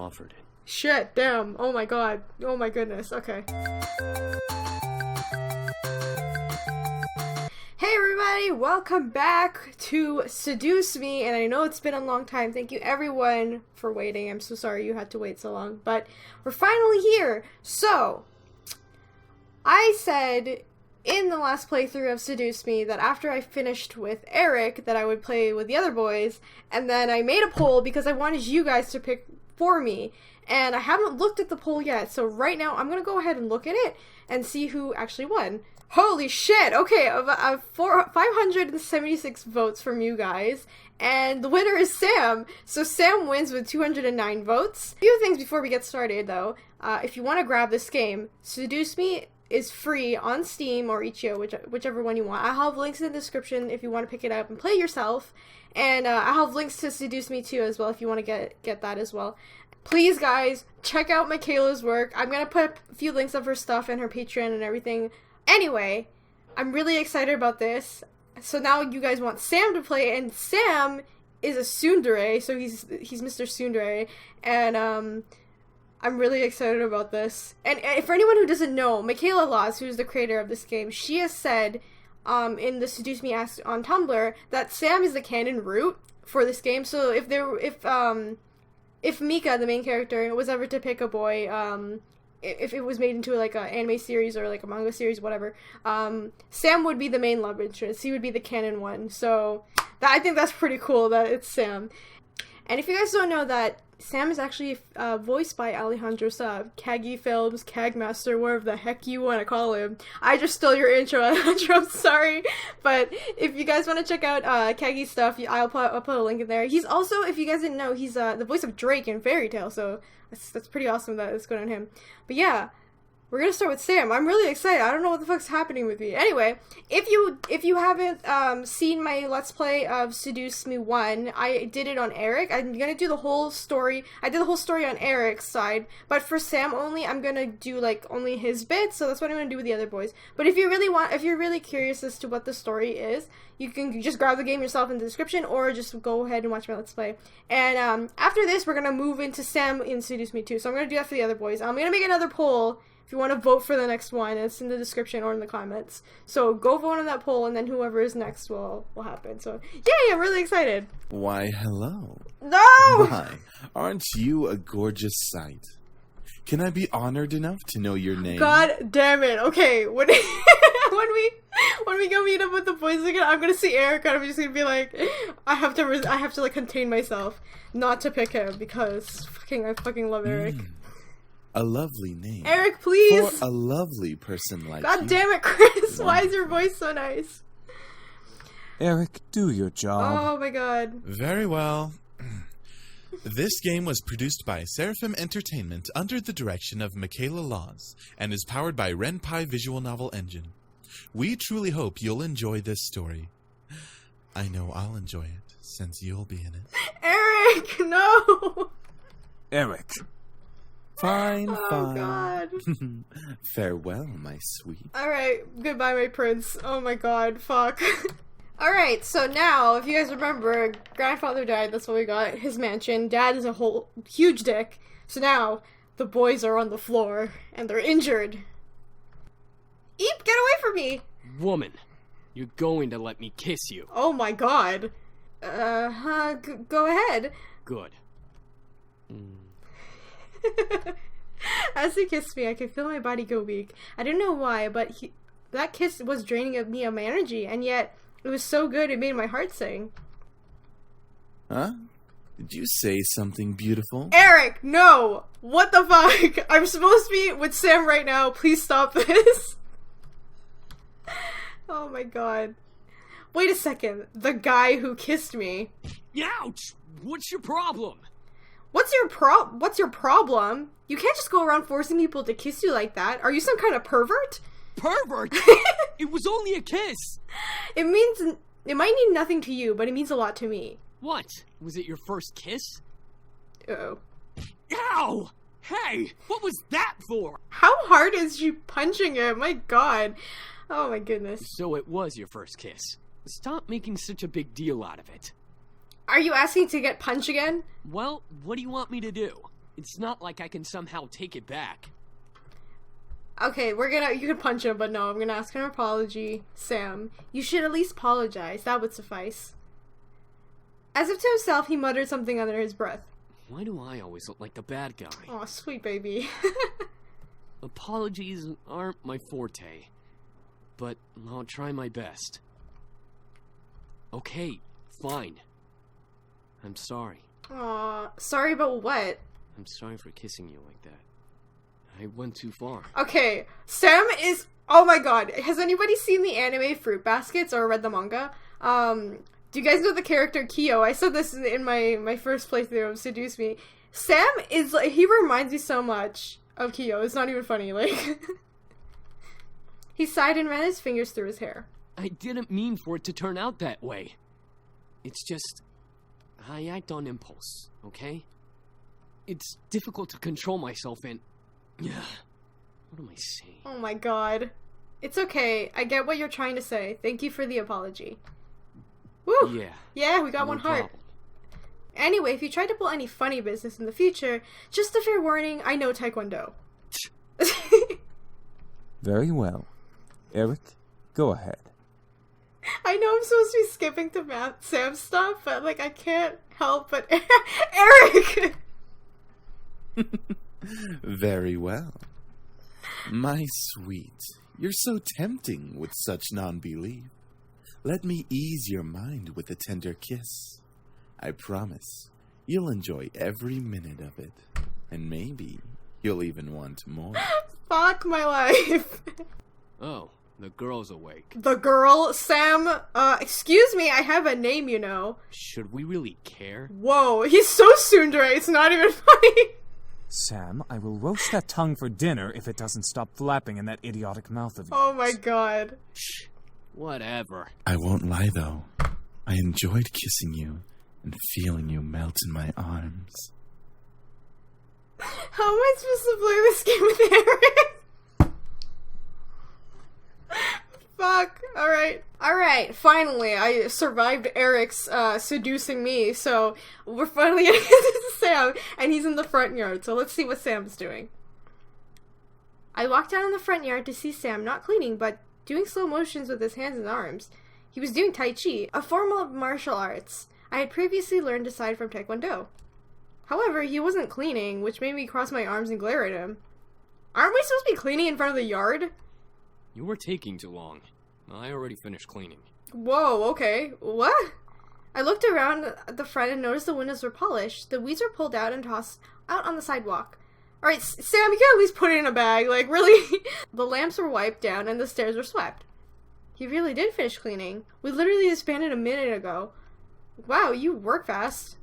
offered it. Shit, damn. Oh my god. Oh my goodness. Okay. Hey everybody, welcome back to Seduce Me, and I know it's been a long time. Thank you everyone for waiting. I'm so sorry you had to wait so long, but we're finally here. So, I said in the last playthrough of Seduce Me that after I finished with Eric that I would play with the other boys, and then I made a poll because I wanted you guys to pick for me, and I haven't looked at the poll yet, so right now I'm gonna go ahead and look at it and see who actually won. Holy shit! Okay, 576 votes from you guys, and the winner is Sam. So Sam wins with 209 votes. A few things before we get started, though. If you want to grab this game, Seduce Me is free on Steam or itch.io, whichever one you want. I have links in the description if you want to pick it up and play yourself, and I have links to Seduce Me too as well if you want to get that as well. Please, guys, check out Michaela's work. I'm gonna put a few links of her stuff and her Patreon and everything. Anyway, I'm really excited about this. So now you guys want Sam to play, and Sam is a tsundere, so he's Mr. Tsundere, and I'm really excited about this. And for anyone who doesn't know, Michaela Laws, who's the creator of this game, she has said in the Seduce Me Ask on Tumblr that Sam is the canon root for this game. So if Mika, the main character, was ever to pick a boy, if it was made into like an anime series or like a manga series, whatever, Sam would be the main love interest. He would be the canon one. So I think that's pretty cool that it's Sam. And if you guys don't know that Sam is actually voiced by Alejandro Saab, Kaggy Films, Kagmaster, whatever the heck you want to call him. I just stole your intro, Alejandro, I'm sorry. But if you guys want to check out Kaggy's stuff, I'll put a link in there. He's also, if you guys didn't know, he's the voice of Drake in Fairy Tail, so that's pretty awesome that it's good on him. But yeah, we're gonna start with Sam. I'm really excited. I don't know what the fuck's happening with me. Anyway, if you haven't seen my Let's Play of Seduce Me 1, I did it on Eric. I'm gonna do the whole story. I did the whole story on Eric's side, but for Sam only, I'm gonna do like only his bit. So that's what I'm gonna do with the other boys. But if you're really curious as to what the story is, you can just grab the game yourself in the description, or just go ahead and watch my Let's Play. And after this, we're gonna move into Sam in Seduce Me 2. So I'm gonna do that for the other boys. I'm gonna make another poll. If you want to vote for the next one, it's in the description or in the comments. So go vote on that poll, and then whoever is next will happen. So, yay, I'm really excited. Why, hello. No! Why, aren't you a gorgeous sight? Can I be honored enough to know your name? God damn it. Okay, when we go meet up with the boys again, I'm gonna see Eric, and I'm just gonna be like, I have to like contain myself not to pick him, because I fucking love Eric. A lovely name. Eric, please! For a lovely person like God you. damn it, Chris! Why is your voice so nice? Eric, do your job. Oh my god. Very well. This game was produced by Seraphim Entertainment under the direction of Michaela Laws and is powered by Ren'Py Visual Novel Engine. We truly hope you'll enjoy this story. I know I'll enjoy it, since you'll be in it. Eric, no! Eric. Fine, Oh fine. god. Farewell, my sweet. Alright, goodbye my prince. Oh my god, fuck. Alright, so now, if you guys remember, grandfather died, that's what we got, his mansion. Dad is a whole huge dick. So now, the boys are on the floor, and they're injured. Eep, get away from me! Woman, you're going to let me kiss you. Oh my god. Go ahead. Good. As he kissed me, I could feel my body go weak. I didn't know why, but that kiss was draining me of my energy, and yet it was so good it made my heart sing. Huh? Did you say something beautiful? Eric, no! What the fuck? I'm supposed to be with Sam right now. Please stop this. Oh my god. Wait a second. The guy who kissed me. Ouch! What's your problem? What's your problem? You can't just go around forcing people to kiss you like that. Are you some kind of pervert? Pervert? It was only a kiss! It might mean nothing to you, but it means a lot to me. What? Was it your first kiss? Uh-oh. Ow! Hey! What was that for? How hard is she punching him? My god. Oh my goodness. So it was your first kiss. Stop making such a big deal out of it. Are you asking to get punched again? Well, what do you want me to do? It's not like I can somehow take it back. Okay, you can punch him, but no, I'm gonna ask an apology. Sam, you should at least apologize. That would suffice. As if to himself, he muttered something under his breath. Why do I always look like the bad guy? Aw, sweet baby. Apologies aren't my forte, but I'll try my best. Okay, fine. I'm sorry. Aw, sorry about what? I'm sorry for kissing you like that. I went too far. Okay, Sam is... Oh my god, has anybody seen the anime Fruit Baskets or read the manga? Do you guys know the character Kyo? I said this in my first playthrough of Seduce Me. Sam is like... He reminds me so much of Kyo. It's not even funny, like... He sighed and ran his fingers through his hair. I didn't mean for it to turn out that way. It's just... I act on impulse, okay? It's difficult to control myself and... What am I saying? Oh my god. It's okay. I get what you're trying to say. Thank you for the apology. Woo! Yeah. Yeah, we got No one heart. problem. Anyway, if you try to pull any funny business in the future, just a fair warning, I know Taekwondo. Very well. Eric, go ahead. I know I'm supposed to be skipping to Sam's stuff, but like I can't help but Eric! Very well. My sweet, you're so tempting with such non-belief. Let me ease your mind with a tender kiss. I promise you'll enjoy every minute of it. And maybe you'll even want more. Fuck my life. Oh, the girl's awake. The girl, Sam, excuse me, I have a name, you know. Should we really care? Whoa, he's so tsundere, it's not even funny. Sam, I will roast that tongue for dinner if it doesn't stop flapping in that idiotic mouth of yours. Oh my god. Shh. Whatever. I won't lie, though. I enjoyed kissing you and feeling you melt in my arms. How am I supposed to play this game with Eric? Fuck. Alright, finally, I survived Eric's, seducing me, so we're finally gonna get to Sam, and he's in the front yard, so let's see what Sam's doing. I walked down in the front yard to see Sam not cleaning, but doing slow motions with his hands and arms. He was doing Tai Chi, a form of martial arts I had previously learned aside from Taekwondo. However, he wasn't cleaning, which made me cross my arms and glare at him. Aren't we supposed to be cleaning in front of the yard? You were taking too long. I already finished cleaning. Whoa, okay. What? I looked around at the front and noticed the windows were polished, the weeds were pulled out and tossed out on the sidewalk. Alright, Sam, you can at least put it in a bag, like, really? The lamps were wiped down and the stairs were swept. He really did finish cleaning. We literally disbanded a minute ago. Wow, you work fast.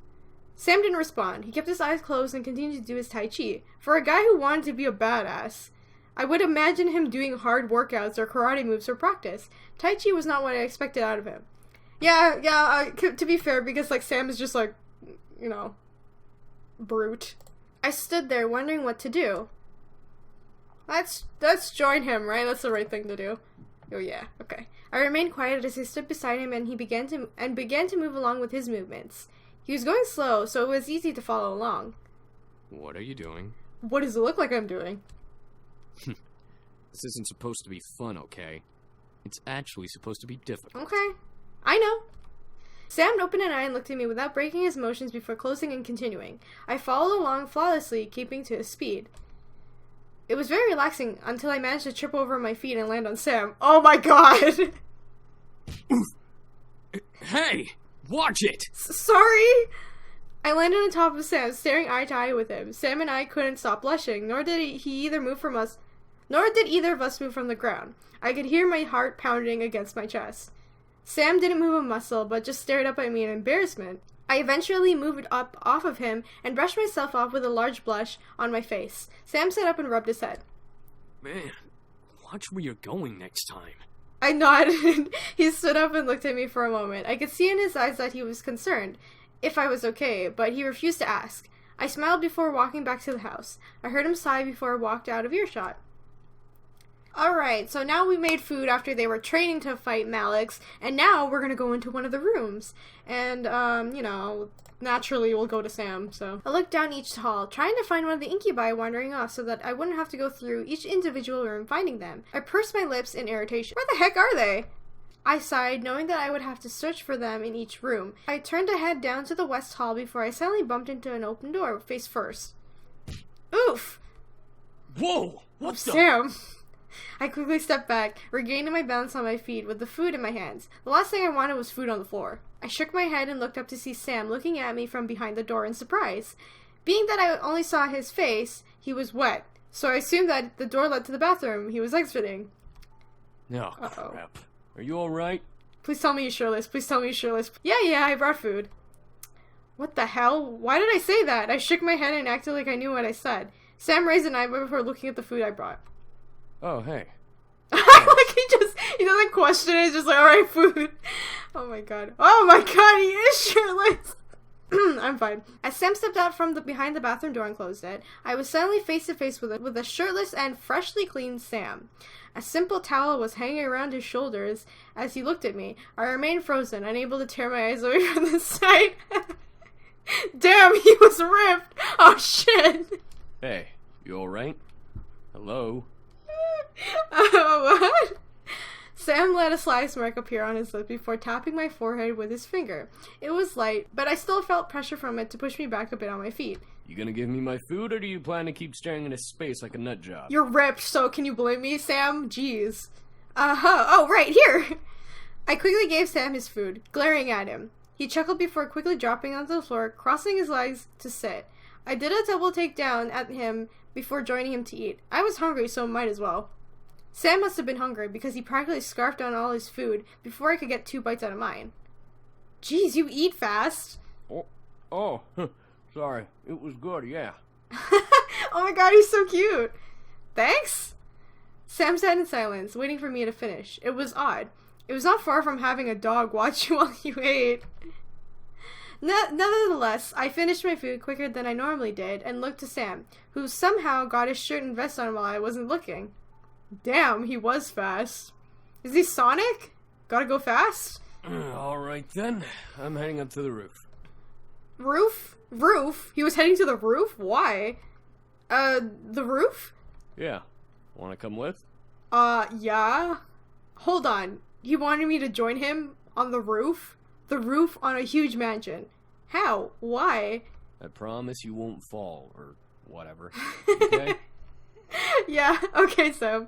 Sam didn't respond. He kept his eyes closed and continued to do his Tai Chi. For a guy who wanted to be a badass, I would imagine him doing hard workouts or karate moves for practice. Tai Chi was not what I expected out of him. Yeah, to be fair, because, like, Sam is just, like, you know, brute. I stood there wondering what to do. Let's join him, right? That's the right thing to do. Oh yeah, okay. I remained quiet as I stood beside him and he began to move along with his movements. He was going slow, so it was easy to follow along. What are you doing? What does it look like I'm doing? This isn't supposed to be fun, okay? It's actually supposed to be difficult. Okay. I know. Sam opened an eye and looked at me without breaking his motions before closing and continuing. I followed along flawlessly, keeping to his speed. It was very relaxing until I managed to trip over my feet and land on Sam. Oh my god! Hey! Watch it! Sorry! I landed on top of Sam, staring eye to eye with him. Sam and I couldn't stop blushing, nor did either of us move from the ground. I could hear my heart pounding against my chest. Sam didn't move a muscle, but just stared up at me in embarrassment. I eventually moved up off of him and brushed myself off with a large blush on my face. Sam sat up and rubbed his head. Man, watch where you're going next time. I nodded. He stood up and looked at me for a moment. I could see in his eyes that he was concerned, if I was okay, but he refused to ask. I smiled before walking back to the house. I heard him sigh before I walked out of earshot. Alright, so now we made food after they were training to fight Maliks, and now we're gonna go into one of the rooms. And, you know, naturally we'll go to Sam, so. I looked down each hall, trying to find one of the incubi wandering off so that I wouldn't have to go through each individual room finding them. I pursed my lips in irritation. Where the heck are they? I sighed, knowing that I would have to search for them in each room. I turned to head down to the west hall before I suddenly bumped into an open door, face first. Oof! Whoa! What's Sam! I quickly stepped back, regaining my balance on my feet with the food in my hands. The last thing I wanted was food on the floor. I shook my head and looked up to see Sam looking at me from behind the door in surprise. Being that I only saw his face, he was wet, so I assumed that the door led to the bathroom he was exiting. Oh, crap. Are you alright? Please tell me you're shirtless. Please tell me you're shirtless. Yeah, I brought food. What the hell? Why did I say that? I shook my head and acted like I knew what I said. Sam raised an eyebrow before looking at the food I brought. Oh, hey. Like he doesn't question it, he's just like, alright, food. Oh my god, he is shirtless. I'm fine. As Sam stepped out from behind the bathroom door and closed it, I was suddenly face to face with a shirtless and freshly cleaned Sam. A simple towel was hanging around his shoulders as he looked at me. I remained frozen, unable to tear my eyes away from the sight. Damn, he was ripped. Oh shit. Hey, you alright? Hello? What? Sam let a sly smirk appear on his lip before tapping my forehead with his finger. It was light, but I still felt pressure from it to push me back a bit on my feet. You gonna give me my food, or do you plan to keep staring into space like a nut job? You're ripped, so can you blame me, Sam? Jeez. Oh, right, here! I quickly gave Sam his food, glaring at him. He chuckled before quickly dropping onto the floor, crossing his legs to sit. I did a double take down at him before joining him to eat. I was hungry, so might as well. Sam must have been hungry because he practically scarfed down all his food before I could get 2 bites out of mine. Jeez, you eat fast. Oh, sorry. It was good, yeah. Oh my god, he's so cute. Thanks? Sam sat in silence, waiting for me to finish. It was odd. It was not far from having a dog watch you while you ate. Nevertheless, I finished my food quicker than I normally did and looked to Sam, who somehow got his shirt and vest on while I wasn't looking. Damn, he was fast. Is he Sonic? Gotta go fast? Alright then, I'm heading up to the roof. Roof? Roof? He was heading to the roof? Why? The roof? Yeah. Wanna come with? Yeah? Hold on. He wanted me to join him on the roof? The roof on a huge mansion. How? Why? I promise you won't fall, or whatever. Okay? Yeah, okay, Sam.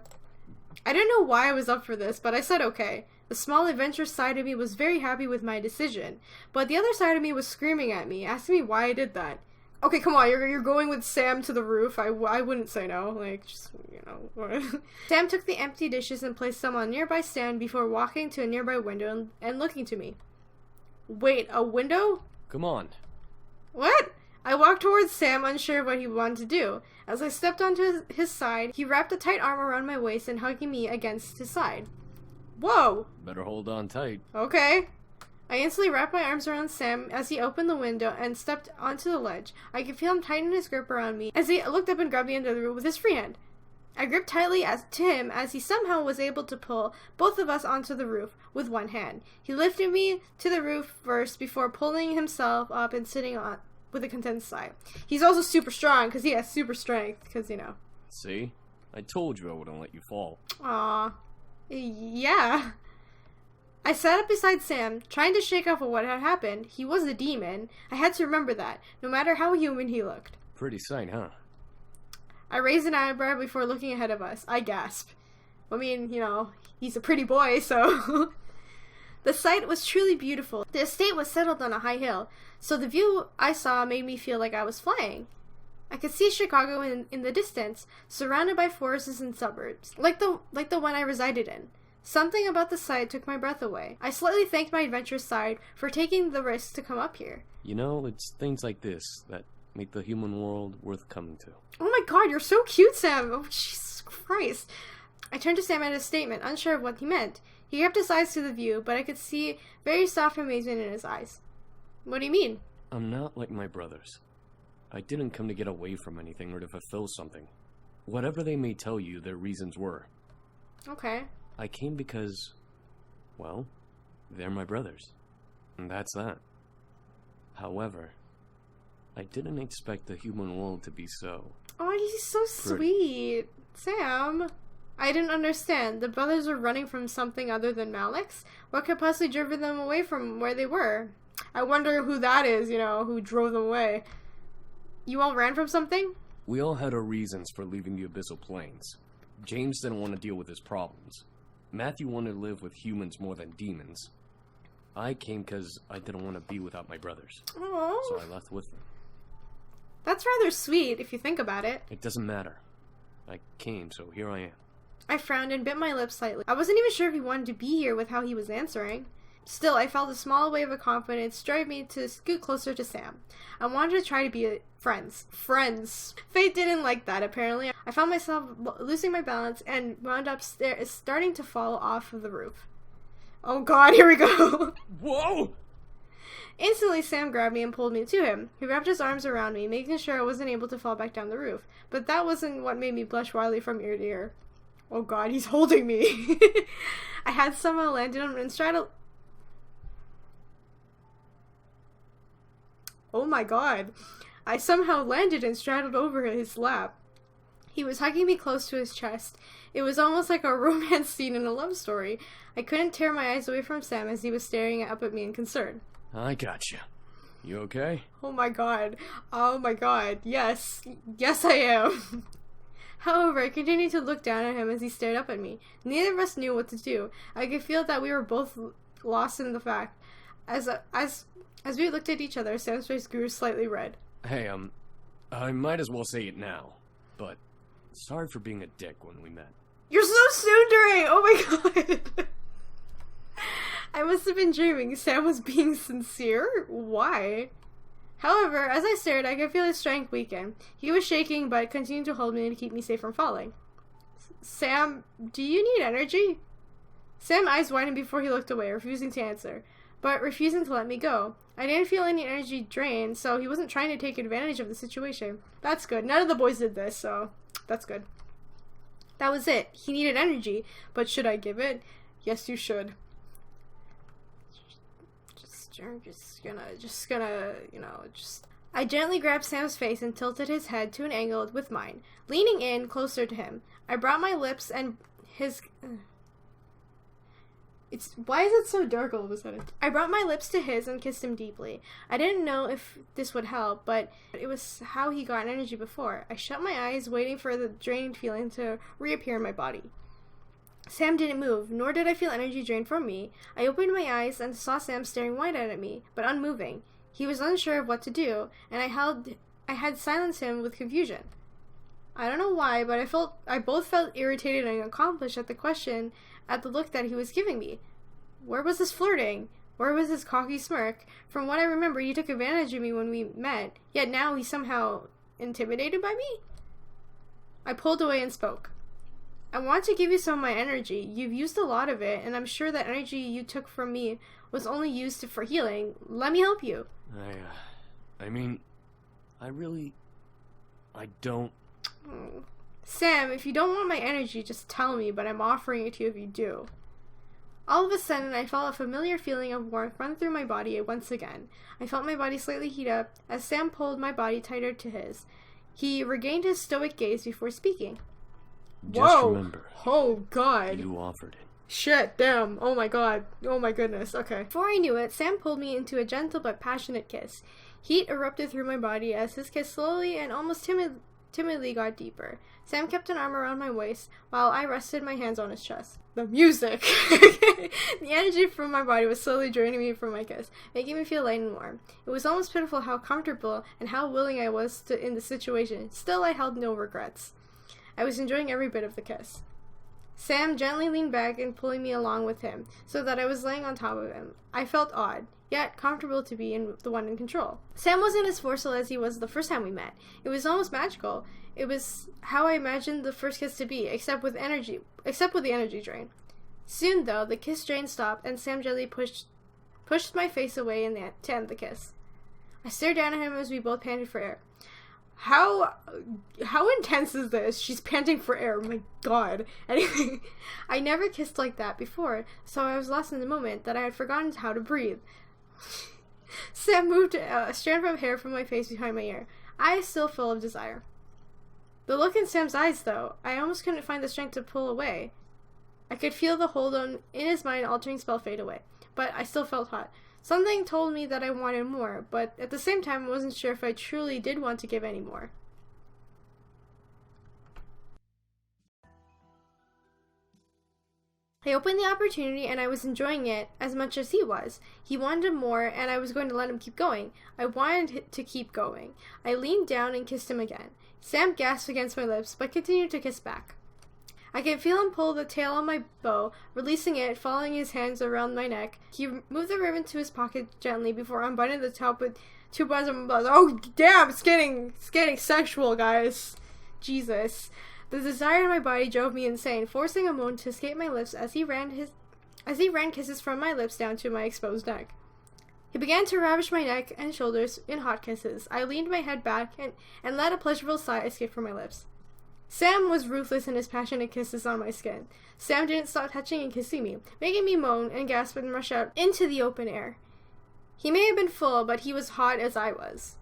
I didn't know why I was up for this, but I said okay. The small adventurous side of me was very happy with my decision, but the other side of me was screaming at me, asking me why I did that. Okay, come on, you're going with Sam to the roof. I wouldn't say no, like, just, you know. Sam took the empty dishes and placed them on a nearby stand before walking to a nearby window and looking to me. Wait, a window? Come on. What? I walked towards Sam, unsure of what he wanted to do. As I stepped onto his side, he wrapped a tight arm around my waist and hugging me against his side. Whoa! Better hold on tight. Okay. I instantly wrapped my arms around Sam as he opened the window and stepped onto the ledge. I could feel him tighten his grip around me as he looked up and grabbed me under the roof with his free hand. I gripped tightly to him as he somehow was able to pull both of us onto the roof with one hand. He lifted me to the roof first before pulling himself up and sitting on with a content sigh. He's also super strong because he has super strength because, you know. See? I told you I wouldn't let you fall. Aw. Yeah. I sat up beside Sam, trying to shake off what had happened. He was a demon. I had to remember that, no matter how human he looked. Pretty sight, huh? I raised an eyebrow before looking ahead of us. I gasped. I mean, you know, he's a pretty boy, so... The sight was truly beautiful. The estate was settled on a high hill, so the view I saw made me feel like I was flying. I could see Chicago in the distance, surrounded by forests and suburbs, like the one I resided in. Something about the sight took my breath away. I slightly thanked my adventurous side for taking the risk to come up here. You know, it's things like this that make the human world worth coming to. Oh my god, you're so cute, Sam! Oh, Jesus Christ. I turned to Sam at his statement, unsure of what he meant. He kept his eyes to the view, but I could see very soft amazement in his eyes. What do you mean? I'm not like my brothers. I didn't come to get away from anything or to fulfill something. Whatever they may tell you their reasons were, Okay. I came because, well, they're my brothers. And that's that. However, I didn't expect the human world to be so. Oh, he's so sweet. Sam. I didn't understand. The brothers were running from something other than Malik's? What could possibly driven them away from where they were? I wonder who that is, who drove them away. You all ran from something? We all had our reasons for leaving the Abyssal Plains. James didn't want to deal with his problems. Matthew wanted to live with humans more than demons. I came because I didn't want to be without my brothers. Oh. So I left with them. That's rather sweet, if you think about it. It doesn't matter. I came, so here I am. I frowned and bit my lip slightly. I wasn't even sure if he wanted to be here with how he was answering. Still, I felt a small wave of confidence drive me to scoot closer to Sam. I wanted to try to be friends. Friends! Fate didn't like that, apparently. I found myself losing my balance and wound up starting to fall off of the roof. Oh god, here we go! Whoa! Instantly, Sam grabbed me and pulled me to him. He wrapped his arms around me, making sure I wasn't able to fall back down the roof. But that wasn't what made me blush wildly from ear to ear. Oh god, he's holding me! I had somehow landed on and straddled... Oh my god. I somehow landed and straddled over his lap. He was hugging me close to his chest. It was almost like a romance scene in a love story. I couldn't tear my eyes away from Sam as he was staring up at me in concern. I gotcha. You okay? Oh my god. Oh my god. Yes. Yes, I am. However, I continued to look down at him as he stared up at me. Neither of us knew what to do. I could feel that we were both lost in the fact. As we looked at each other, Sam's face grew slightly red. Hey, I might as well say it now, but sorry for being a dick when we met. You're so tsundere! Oh my god! I must have been dreaming. Sam was being sincere? Why? However, as I stared, I could feel his strength weaken. He was shaking, but continued to hold me to keep me safe from falling. Sam, do you need energy? Sam's eyes widened before he looked away, refusing to answer, but refusing to let me go. I didn't feel any energy drain, so he wasn't trying to take advantage of the situation. That's good. None of the boys did this, so that's good. That was it. He needed energy, but should I give it? Yes, you should. I gently grabbed Sam's face and tilted his head to an angle with mine, leaning in closer to him. I brought my lips and his... Why is it so dark all of a sudden? I brought my lips to his and kissed him deeply. I didn't know if this would help, but it was how he got energy before. I shut my eyes, waiting for the drained feeling to reappear in my body. Sam didn't move, nor did I feel energy drain from me. I opened my eyes and saw Sam staring wide-eyed at me, but unmoving. He was unsure of what to do, and I had silenced him with confusion. I don't know why, but I both felt irritated and accomplished at the look that he was giving me. Where was this flirting? Where was his cocky smirk? From what I remember, he took advantage of me when we met, yet now he's somehow intimidated by me? I pulled away and spoke. I want to give you some of my energy. You've used a lot of it, and I'm sure that energy you took from me was only used for healing. Let me help you. I don't... Sam, if you don't want my energy, just tell me, but I'm offering it to you if you do. All of a sudden, I felt a familiar feeling of warmth run through my body once again. I felt my body slightly heat up as Sam pulled my body tighter to his. He regained his stoic gaze before speaking. Just remember. Oh, God. You offered it. Shit, damn. Oh my god. Oh my goodness. Okay. Before I knew it, Sam pulled me into a gentle but passionate kiss. Heat erupted through my body as his kiss slowly and almost timidly got deeper. Sam kept an arm around my waist while I rested my hands on his chest. The music! The energy from my body was slowly draining me from my kiss, making me feel light and warm. It was almost pitiful how comfortable and how willing I was in the situation. Still, I held no regrets. I was enjoying every bit of the kiss. Sam gently leaned back and pulling me along with him, so that I was laying on top of him. I felt odd, yet comfortable to be the one in control. Sam wasn't as forceful as he was the first time we met. It was almost magical. It was how I imagined the first kiss to be, except with the energy drain. Soon, though, the kiss drain stopped, and Sam gently pushed my face away to end the kiss. I stared down at him as we both panted for air. How intense is this? She's panting for air. My god. Anyway, I never kissed like that before, so I was lost in the moment that I had forgotten how to breathe. Sam moved a strand of hair from my face behind my ear. Eyes still full of desire. The look in Sam's eyes, though, I almost couldn't find the strength to pull away. I could feel the hold on in his mind altering spell fade away, but I still felt hot. Something told me that I wanted more, but at the same time I wasn't sure if I truly did want to give any more. I opened the opportunity and I was enjoying it as much as he was. He wanted more and I was going to let him keep going. I wanted to keep going. I leaned down and kissed him again. Sam gasped against my lips, but continued to kiss back. I could feel him pull the tail on my bow, releasing it, following his hands around my neck. He moved the ribbon to his pocket gently before unbuttoning the top with 2 buttons on my blouse. Oh, damn, it's getting sexual, guys. Jesus. The desire in my body drove me insane, forcing a moan to escape my lips as he ran kisses from my lips down to my exposed neck. He began to ravish my neck and shoulders in hot kisses. I leaned my head back and let a pleasurable sigh escape from my lips. Sam was ruthless in his passionate kisses on my skin. Sam didn't stop touching and kissing me, making me moan and gasp and rush out into the open air. He may have been full, but he was hot as I was.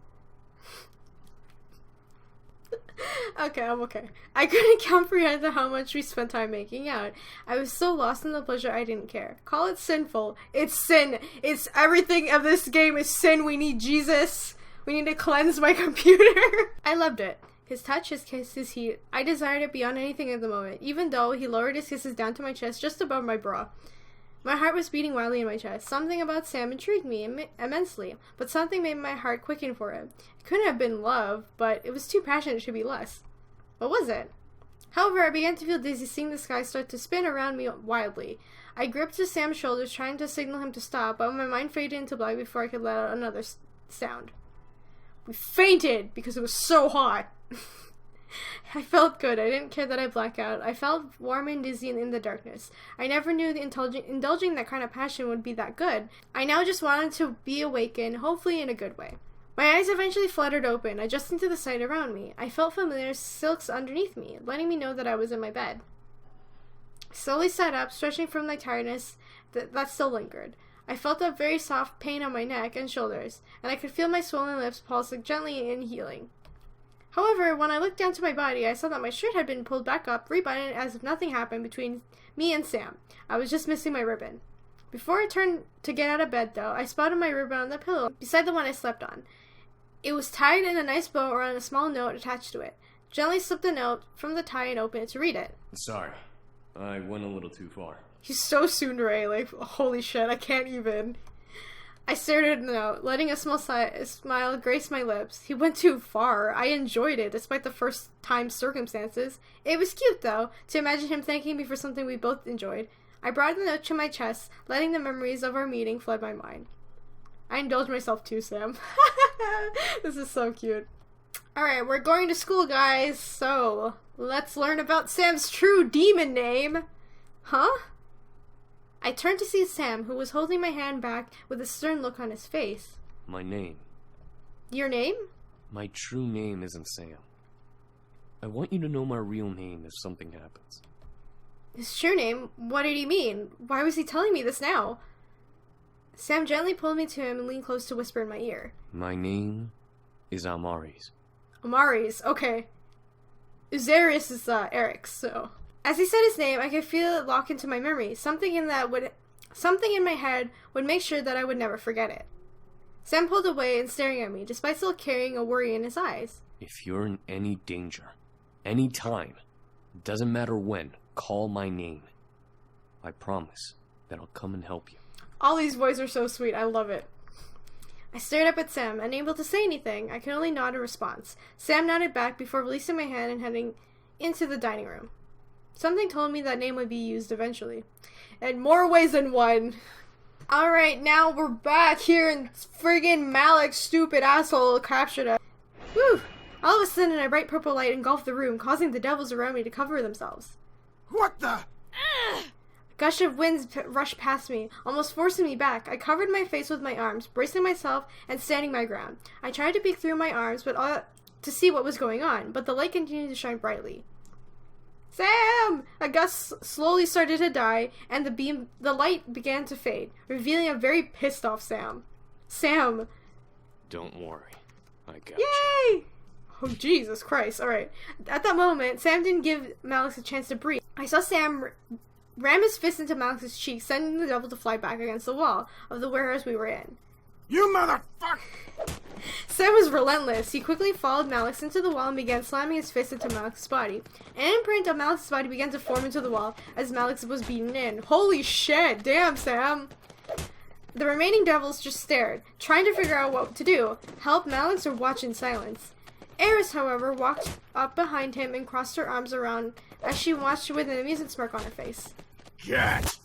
Okay, I'm okay. I couldn't comprehend how much we spent time making out. I was so lost in the pleasure I didn't care. Call it sinful. It's sin. It's everything of this game is sin. We need Jesus. We need to cleanse my computer. I loved it. His touch, his kiss, his heat. I desired it beyond anything at the moment, even though he lowered his kisses down to my chest just above my bra. My heart was beating wildly in my chest. Something about Sam intrigued me immensely, but something made my heart quicken for him. It couldn't have been love, but it was too passionate to be less. What was it? However, I began to feel dizzy seeing the sky start to spin around me wildly. I gripped to Sam's shoulders, trying to signal him to stop, but my mind faded into black before I could let out another sound. We fainted because it was so hot. I felt good. I didn't care that I blacked out. I felt warm and dizzy in the darkness. I never knew the indulging that kind of passion would be that good. I now just wanted to be awakened, hopefully in a good way. My eyes eventually fluttered open, adjusting to the sight around me. I felt familiar silks underneath me, letting me know that I was in my bed. I slowly sat up, stretching from my tiredness that still lingered. I felt a very soft pain on my neck and shoulders, and I could feel my swollen lips pulsing gently and healing. However, when I looked down to my body, I saw that my shirt had been pulled back up, rebuttoned as if nothing happened between me and Sam. I was just missing my ribbon. Before I turned to get out of bed, though, I spotted my ribbon on the pillow beside the one I slept on. It was tied in a nice bow around a small note attached to it. Gently slipped the note from the tie and opened it to read it. Sorry, I went a little too far. He's so tsundere, like, holy shit, I can't even. I stared at the note, letting a smile grace my lips. He went too far. I enjoyed it, despite the first-time circumstances. It was cute, though, to imagine him thanking me for something we both enjoyed. I brought the note to my chest, letting the memories of our meeting flood my mind. I indulged myself too, Sam. This is so cute. Alright, we're going to school, guys, so let's learn about Sam's true demon name. Huh? I turned to see Sam, who was holding my hand back with a stern look on his face. My name. Your name? My true name isn't Sam. I want you to know my real name if something happens. His true name? What did he mean? Why was he telling me this now? Sam gently pulled me to him and leaned close to whisper in my ear. My name is Amaris. Amaris, okay. Uzarius is Eric's, so... As he said his name, I could feel it lock into my memory. Something in my head would make sure that I would never forget it. Sam pulled away and staring at me, despite still carrying a worry in his eyes. If you're in any danger, any time, doesn't matter when, call my name. I promise that I'll come and help you. All these boys are so sweet. I love it. I stared up at Sam, unable to say anything. I could only nod in response. Sam nodded back before releasing my hand and heading into the dining room. Something told me that name would be used eventually. In more ways than one. Alright, now we're back here and friggin' Malik's stupid asshole captured us. Whew! All of a sudden, a bright purple light engulfed the room, causing the devils around me to cover themselves. What the? A gush of winds rushed past me, almost forcing me back. I covered my face with my arms, bracing myself and standing my ground. I tried to peek through my arms, but to see what was going on, but the light continued to shine brightly. Sam! A gust slowly started to die, and the light began to fade, revealing a very pissed off Sam. Sam! Don't worry. I got Yay! Oh, Jesus Christ. Alright. At that moment, Sam didn't give Malix a chance to breathe. I saw Sam ram his fist into Malix's cheek, sending the devil to fly back against the wall of the warehouse we were in. You motherfucker! Sam was relentless. He quickly followed Malix into the wall and began slamming his fist into Malix's body. An imprint of Malix's body began to form into the wall as Malix was beaten in. Holy shit! Damn, Sam! The remaining devils just stared, trying to figure out what to do, help Malix or watch in silence. Eris, however, walked up behind him and crossed her arms around as she watched with an amused smirk on her face. Get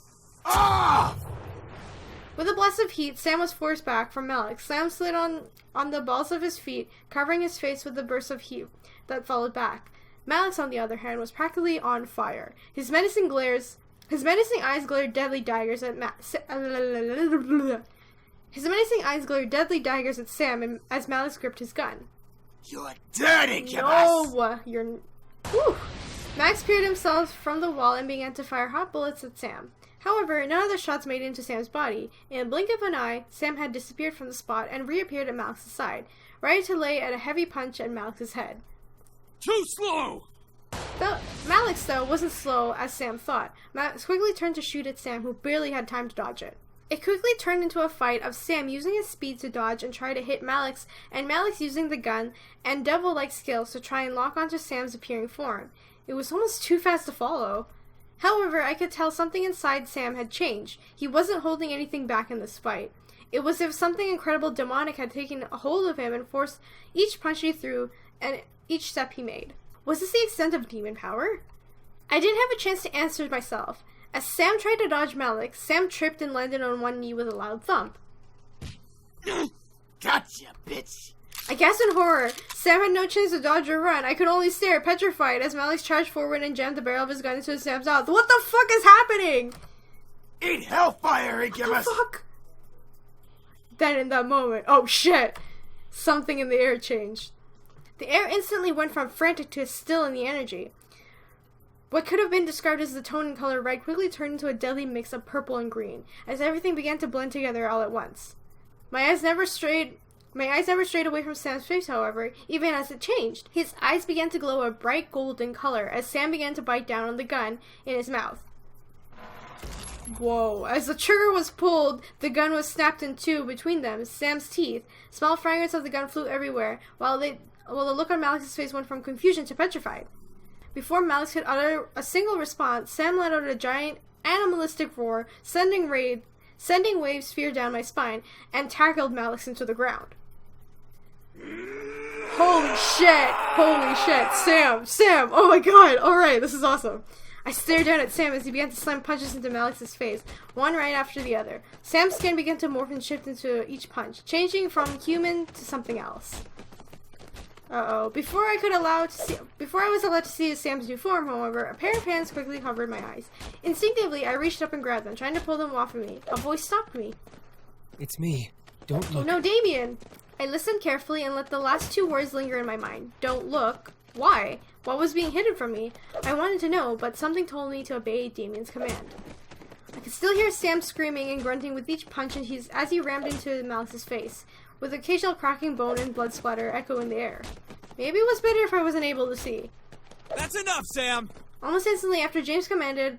off! With a blast of heat, Sam was forced back from Malix. Sam slid on the balls of his feet, covering his face with the burst of heat that followed back. Malix, on the other hand, was practically on fire. His menacing eyes glared deadly daggers at Sam as Malix gripped his gun. You're dirty, Kibas! No, you're... Whew. Max peered himself from the wall and began to fire hot bullets at Sam. However, none of the shots made it into Sam's body. In a blink of an eye, Sam had disappeared from the spot and reappeared at Malix's side, ready to lay at a heavy punch at Malix's head. Too slow! Malix, though, wasn't slow as Sam thought. Malix quickly turned to shoot at Sam, who barely had time to dodge it. It quickly turned into a fight of Sam using his speed to dodge and try to hit Malix, and Malix using the gun and devil-like skills to try and lock onto Sam's appearing form. It was almost too fast to follow. However, I could tell something inside Sam had changed. He wasn't holding anything back in this fight. It was as if something incredible demonic had taken a hold of him and forced each punch he threw and each step he made. Was this the extent of demon power? I didn't have a chance to answer myself. As Sam tried to dodge Malix, Sam tripped and landed on one knee with a loud thump. Gotcha, bitch! I gasped in horror. Sam had no chance to dodge or run. I could only stare, petrified, as Malix charged forward and jammed the barrel of his gun into Sam's mouth. What the fuck is happening? Eat hellfire, Incubus! What the fuck? Then in that moment, oh shit! Something in the air changed. The air instantly went from frantic to still in the energy. What could have been described as the tone and color red quickly turned into a deadly mix of purple and green, as everything began to blend together all at once. My eyes never strayed away from Sam's face, however, even as it changed. His eyes began to glow a bright golden color as Sam began to bite down on the gun in his mouth. Whoa. As the trigger was pulled, the gun was snapped in two between them, Sam's teeth. Small fragments of the gun flew everywhere, while the look on Malix's face went from confusion to petrified. Before Malix could utter a single response, Sam let out a giant animalistic roar, sending waves fear down my spine, and tackled Malix into the ground. Holy shit! Holy shit! Sam! Oh my god! Alright, this is awesome. I stared down at Sam as he began to slam punches into Malix's face, one right after the other. Sam's skin began to morph and shift into each punch, changing from human to something else. Uh-oh. Before I was allowed to see Sam's new form, however, a pair of hands quickly covered my eyes. Instinctively, I reached up and grabbed them, trying to pull them off of me. A voice stopped me. It's me. Don't look. Oh no, Damien! I listened carefully and let the last two words linger in my mind. Don't look. Why? What was being hidden from me? I wanted to know, but something told me to obey Damien's command. I could still hear Sam screaming and grunting with each punch as he rammed into Malix's face, with occasional cracking bone and blood splatter echoing the air. Maybe it was better if I wasn't able to see. That's enough, Sam! Almost instantly after James commanded,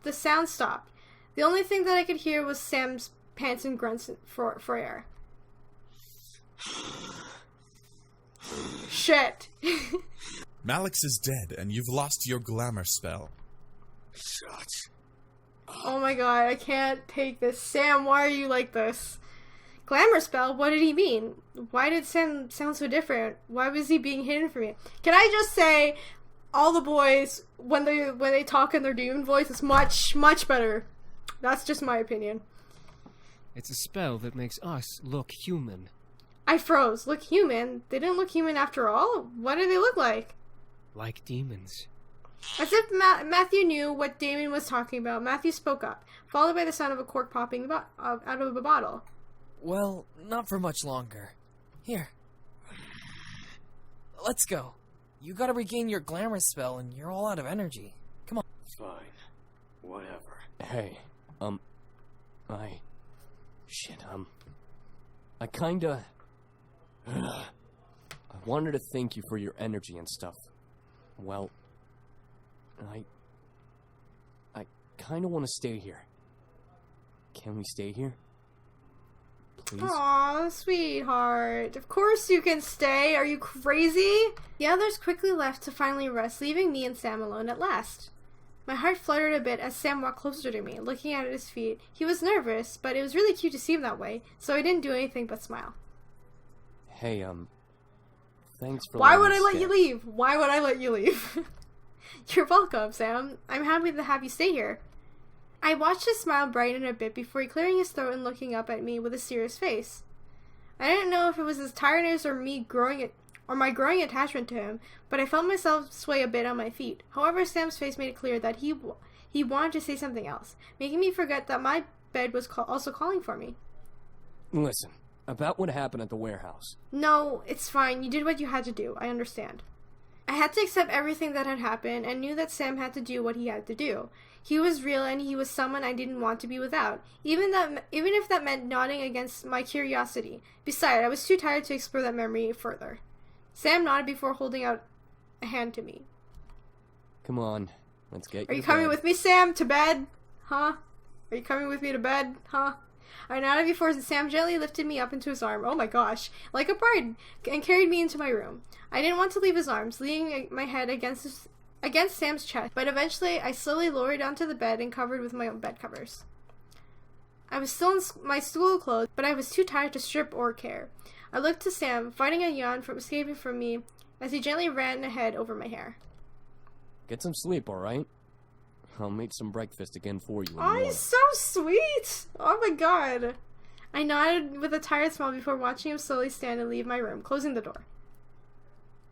the sound stopped. The only thing that I could hear was Sam's pants and grunts for air. Shit. Malix is dead, and you've lost your glamour spell. Shut. Oh my god, I can't take this. Sam, why are you like this? Glamour spell? What did he mean? Why did Sam sound so different? Why was he being hidden from me? Can I just say, all the boys, when they talk in their demon voice, it's much, much better. That's just my opinion. It's a spell that makes us look human. I froze. Look human? They didn't look human after all? What do they look like? Like demons. As if Matthew knew what Damien was talking about, Matthew spoke up, followed by the sound of a cork popping out of a bottle. Well, not for much longer. Here. let's go. You gotta regain your glamorous spell, and you're all out of energy. Come on. Fine. Whatever. Hey, I kinda... I wanted to thank you for your energy and stuff. Well, I kinda want to stay here. Can we stay here? Please? Aw, sweetheart. Of course you can stay. Are you crazy? The others quickly left to finally rest, leaving me and Sam alone at last. My heart fluttered a bit as Sam walked closer to me, looking at his feet. He was nervous, but it was really cute to see him that way, so I didn't do anything but smile. Hey, thanks for Why letting would me I let stay. you leave? Why would I let you leave? You're welcome, Sam. I'm happy to have you stay here. I watched his smile brighten a bit before clearing his throat and looking up at me with a serious face. I didn't know if it was his tiredness or my growing attachment to him, but I felt myself sway a bit on my feet. However, Sam's face made it clear that he wanted to say something else, making me forget that my bed was also calling for me. Listen, about what happened at the warehouse. No, it's fine. You did what you had to do. I understand. I had to accept everything that had happened and knew that Sam had to do what he had to do. He was real and he was someone I didn't want to be without, even if that meant nodding against my curiosity. Besides, I was too tired to explore that memory further. Sam nodded before holding out a hand to me. Come on, let's get Are you coming with me, Sam, to bed? Huh? Are you coming with me to bed? Huh? I nodded before Sam gently lifted me up into his arm, oh my gosh, like a bride, and carried me into my room. I didn't want to leave his arms, leaning my head against Sam's chest, but eventually I slowly lowered onto the bed and covered with my own bed covers. I was still in my school clothes, but I was too tired to strip or care. I looked to Sam, fighting a yawn from escaping from me, as he gently ran a head over my hair. Get some sleep, alright? I'll make some breakfast again for you. Oh, he's so sweet! Oh my god. I nodded with a tired smile before watching him slowly stand and leave my room, closing the door.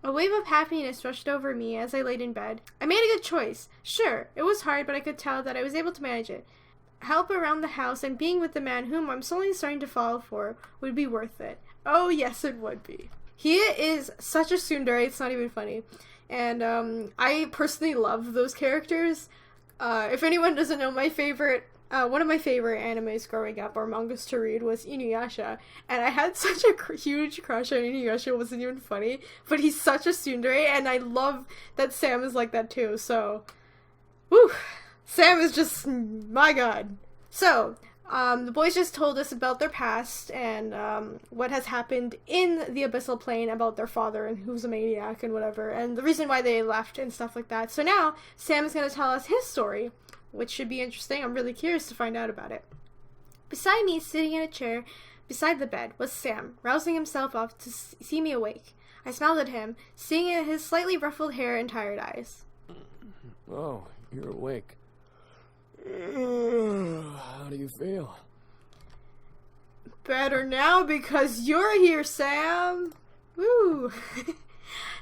A wave of happiness rushed over me as I laid in bed. I made a good choice. Sure, it was hard, but I could tell that I was able to manage it. Help around the house and being with the man whom I'm slowly starting to fall for would be worth it. Oh, yes, it would be. He is such a tsundere, it's not even funny. And I personally love those characters. If anyone doesn't know, my favorite, one of my favorite animes growing up or mangas to read was Inuyasha, and I had such a huge crush on Inuyasha. It wasn't even funny, but he's such a tsundere, and I love that Sam is like that too. So, whew, Sam is just my god. So, the boys just told us about their past and what has happened in the Abyssal Plane about their father and who's a maniac and whatever, and the reason why they left and stuff like that. So now, Sam is going to tell us his story, which should be interesting. I'm really curious to find out about it. Beside me, sitting in a chair beside the bed, was Sam, rousing himself up to see me awake. I smiled at him, seeing his slightly ruffled hair and tired eyes. Oh, you're awake. How do you feel? Better now because you're here, Sam. Woo.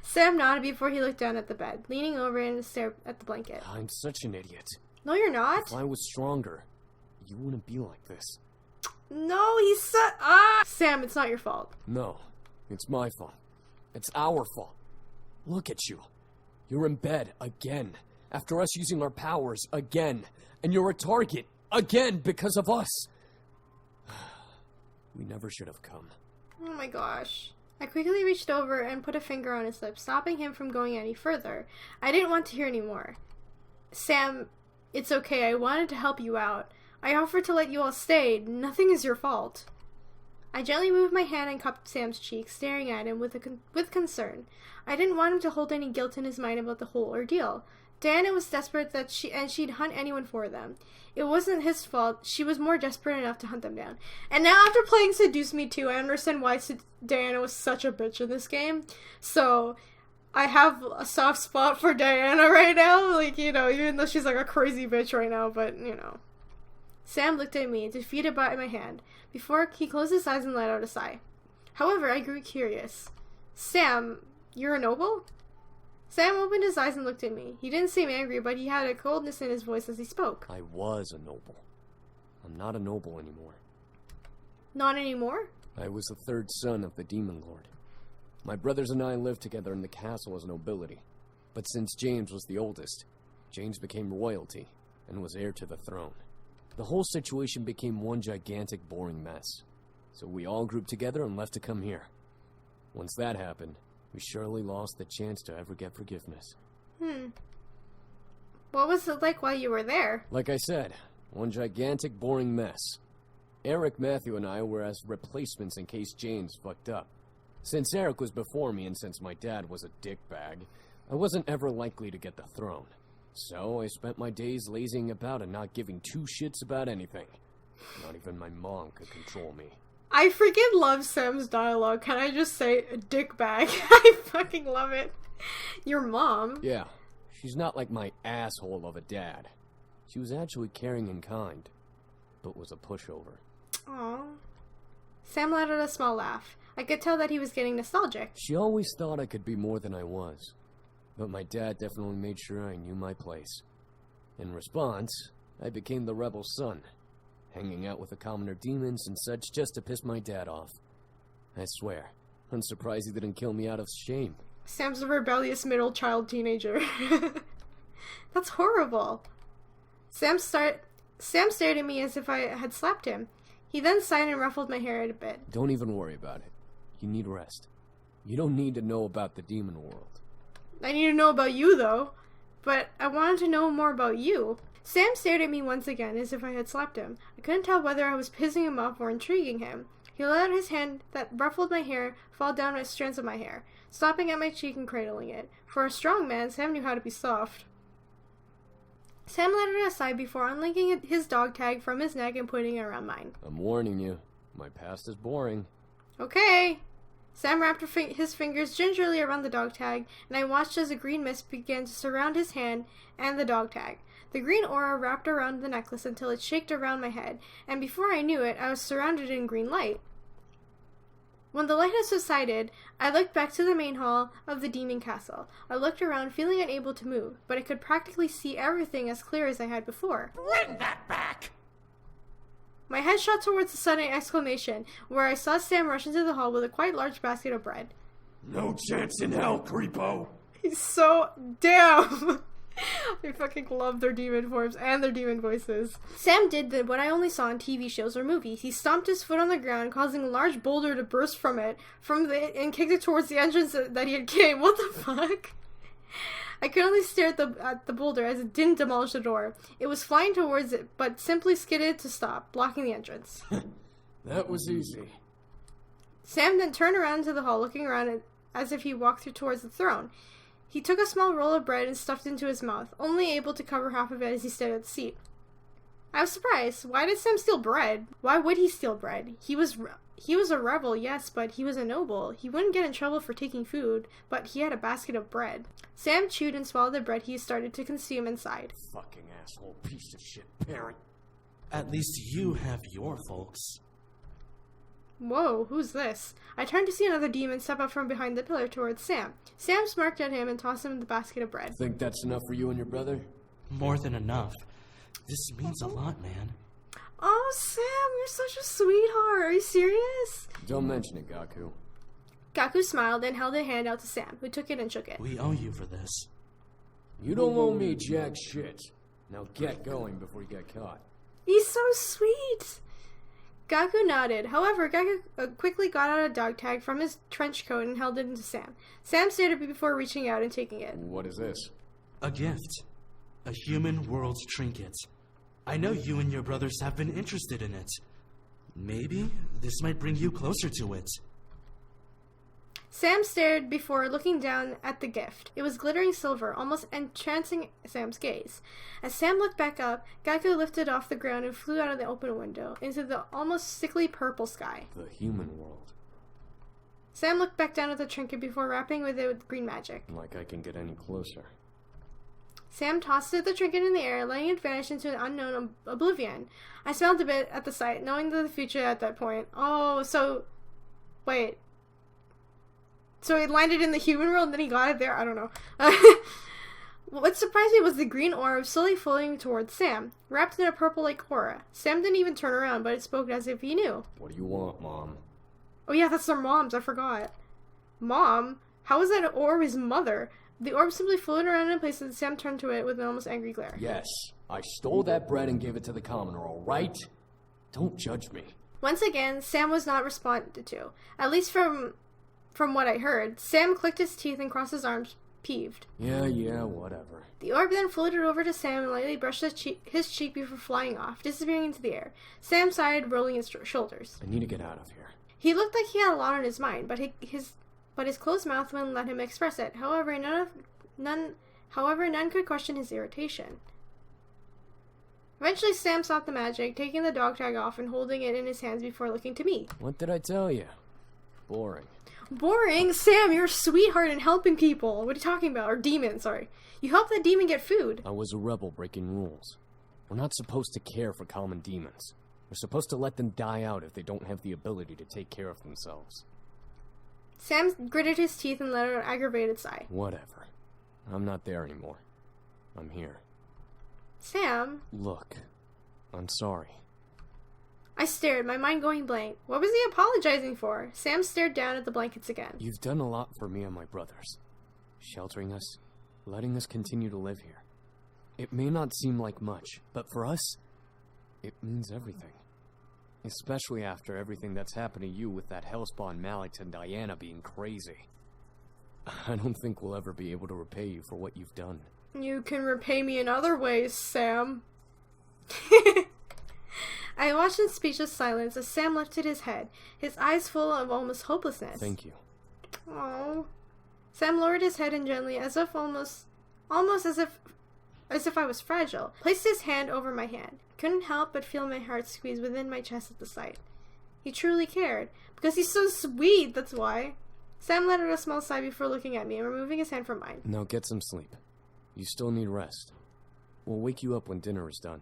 Sam nodded before he looked down at the bed, leaning over and stared at the blanket. I'm such an idiot. No, you're not. If I was stronger, you wouldn't be like this. No, he's Sam, it's not your fault. No, it's my fault. It's our fault. Look at you. You're in bed again, after us using our powers again. And you're a target, again, because of us. We never should have come. Oh my gosh. I quickly reached over and put a finger on his lip, stopping him from going any further. I didn't want to hear any more. Sam, it's okay. I wanted to help you out. I offered to let you all stay. Nothing is your fault. I gently moved my hand and cupped Sam's cheek, staring at him with concern. I didn't want him to hold any guilt in his mind about the whole ordeal. Diana was desperate that she'd hunt anyone for them. It wasn't his fault. She was more desperate enough to hunt them down. And now after playing Seduce Me 2, I understand why Diana was such a bitch in this game. So, I have a soft spot for Diana right now. Like, you know, even though she's like a crazy bitch right now, but, you know. Sam looked at me, defeated by my hand, before he closed his eyes and let out a sigh. However, I grew curious. Sam, you're a noble? Sam opened his eyes and looked at me. He didn't seem angry, but he had a coldness in his voice as he spoke. I was a noble. I'm not a noble anymore. Not anymore? I was the third son of the Demon Lord. My brothers and I lived together in the castle as nobility. But since James was the oldest, James became royalty and was heir to the throne. The whole situation became one gigantic, boring mess. So we all grouped together and left to come here. Once that happened, we surely lost the chance to ever get forgiveness. What was it like while you were there? Like I said, one gigantic, boring mess. Eric, Matthew, and I were as replacements in case James fucked up. Since Eric was before me and since my dad was a dickbag, I wasn't ever likely to get the throne. So I spent my days lazying about and not giving two shits about anything. Not even my mom could control me. I freaking love Sam's dialogue. Can I just say, dickbag? I fucking love it. Your mom? Yeah, she's not like my asshole of a dad. She was actually caring and kind, but was a pushover. Aww. Sam let out a small laugh. I could tell that he was getting nostalgic. She always thought I could be more than I was, but my dad definitely made sure I knew my place. In response, I became the rebel son, hanging out with the commoner demons and such just to piss my dad off. I swear, I'm surprised he didn't kill me out of shame. Sam's a rebellious middle child teenager. That's horrible. Sam stared at me as if I had slapped him. He then sighed and ruffled my hair a bit. Don't even worry about it. You need rest. You don't need to know about the demon world. I need to know about you, though. But I wanted to know more about you. Sam stared at me once again as if I had slapped him. I couldn't tell whether I was pissing him off or intriguing him. He let his hand that ruffled my hair fall down my strands of my hair, stopping at my cheek and cradling it. For a strong man, Sam knew how to be soft. Sam let it aside before unlinking his dog tag from his neck and putting it around mine. I'm warning you, my past is boring. Okay. Sam wrapped his fingers gingerly around the dog tag, and I watched as a green mist began to surround his hand and the dog tag. The green aura wrapped around the necklace until it shaked around my head, and before I knew it, I was surrounded in green light. When the light had subsided, I looked back to the main hall of the demon castle. I looked around, feeling unable to move, but I could practically see everything as clear as I had before. Bring that back! My head shot towards the sudden exclamation, where I saw Sam rush into the hall with a quite large basket of bread. No chance in hell, creepo! He's so damn. I fucking love their demon forms and their demon voices. Sam did what I only saw in TV shows or movies. He stomped his foot on the ground, causing a large boulder to burst from it, and kicked it towards the entrance that he had came. What the fuck? I could only stare at the boulder as it didn't demolish the door. It was flying towards it, but simply skidded to stop, blocking the entrance. That was easy. Sam then turned around to the hall, looking around as if he walked towards the throne. He took a small roll of bread and stuffed it into his mouth, only able to cover half of it as he stood at the seat. I was surprised. Why did Sam steal bread? Why would he steal bread? He was a rebel, yes, but he was a noble. He wouldn't get in trouble for taking food, but he had a basket of bread. Sam chewed and swallowed the bread he started to consume and sighed. Fucking asshole piece of shit parent. At least you have your folks. Whoa, who's this? I turned to see another demon step up from behind the pillar towards Sam. Sam smirked at him and tossed him the basket of bread. Think that's enough for you and your brother? More than enough. This means a lot, man. Oh, Sam, you're such a sweetheart. Are you serious? Don't mention it, Gaku. Gaku smiled and held a hand out to Sam, who took it and shook it. We owe you for this. You don't owe me jack shit. Now get going before you get caught. He's so sweet. Gaku nodded. However, Gaku quickly got out a dog tag from his trench coat and held it to Sam. Sam stared at me before reaching out and taking it. What is this? A gift. A human world trinket. I know you and your brothers have been interested in it. Maybe this might bring you closer to it. Sam stared before looking down at the gift. It was glittering silver, almost entrancing Sam's gaze. As Sam looked back up, Gaku lifted off the ground and flew out of the open window into the almost sickly purple sky. The human world. Sam looked back down at the trinket before wrapping it with green magic. Like I can get any closer. Sam tossed the trinket in the air, letting it vanish into an unknown oblivion. I smiled a bit at the sight, knowing the future at that point. Oh, so... Wait. So it landed in the human world and then he got it there? I don't know. What surprised me was the green orb slowly floating towards Sam, wrapped in a purple-like aura. Sam didn't even turn around, but it spoke as if he knew. What do you want, Mom? Oh yeah, that's their moms, I forgot. Mom? How was that orb his mother? The orb simply floated around in place and Sam turned to it with an almost angry glare. Yes, I stole that bread and gave it to the commoner, alright? Don't judge me. Once again, Sam was not responded to. At least from what I heard. Sam clicked his teeth and crossed his arms, peeved. Yeah, whatever. The orb then floated over to Sam and lightly brushed his cheek before flying off, disappearing into the air. Sam sighed, rolling his shoulders. I need to get out of here. He looked like he had a lot on his mind, but his closed mouth wouldn't let him express it. However, none could question his irritation. Eventually, Sam stopped the magic, taking the dog tag off and holding it in his hands before looking to me. What did I tell you? Boring. Boring? Sam, you're a sweetheart in helping people. What are you talking about? Or demon, sorry. You helped that demon get food. I was a rebel breaking rules. We're not supposed to care for common demons. We're supposed to let them die out if they don't have the ability to take care of themselves. Sam gritted his teeth and let out an aggravated sigh. Whatever. I'm not there anymore. I'm here. Sam? Look, I'm sorry. I stared, my mind going blank. What was he apologizing for? Sam stared down at the blankets again. You've done a lot for me and my brothers. Sheltering us, letting us continue to live here. It may not seem like much, but for us, it means everything. Especially after everything that's happened to you with that hellspawn Malik and Diana being crazy. I don't think we'll ever be able to repay you for what you've done. You can repay me in other ways, Sam. I watched in speechless silence as Sam lifted his head, his eyes full of almost hopelessness. Thank you. Oh. Sam lowered his head and gently, as if almost as if I was fragile, placed his hand over my hand. Couldn't help but feel my heart squeeze within my chest at the sight. He truly cared. Because he's so sweet, that's why. Sam let out a small sigh before looking at me and removing his hand from mine. Now get some sleep. You still need rest. We'll wake you up when dinner is done.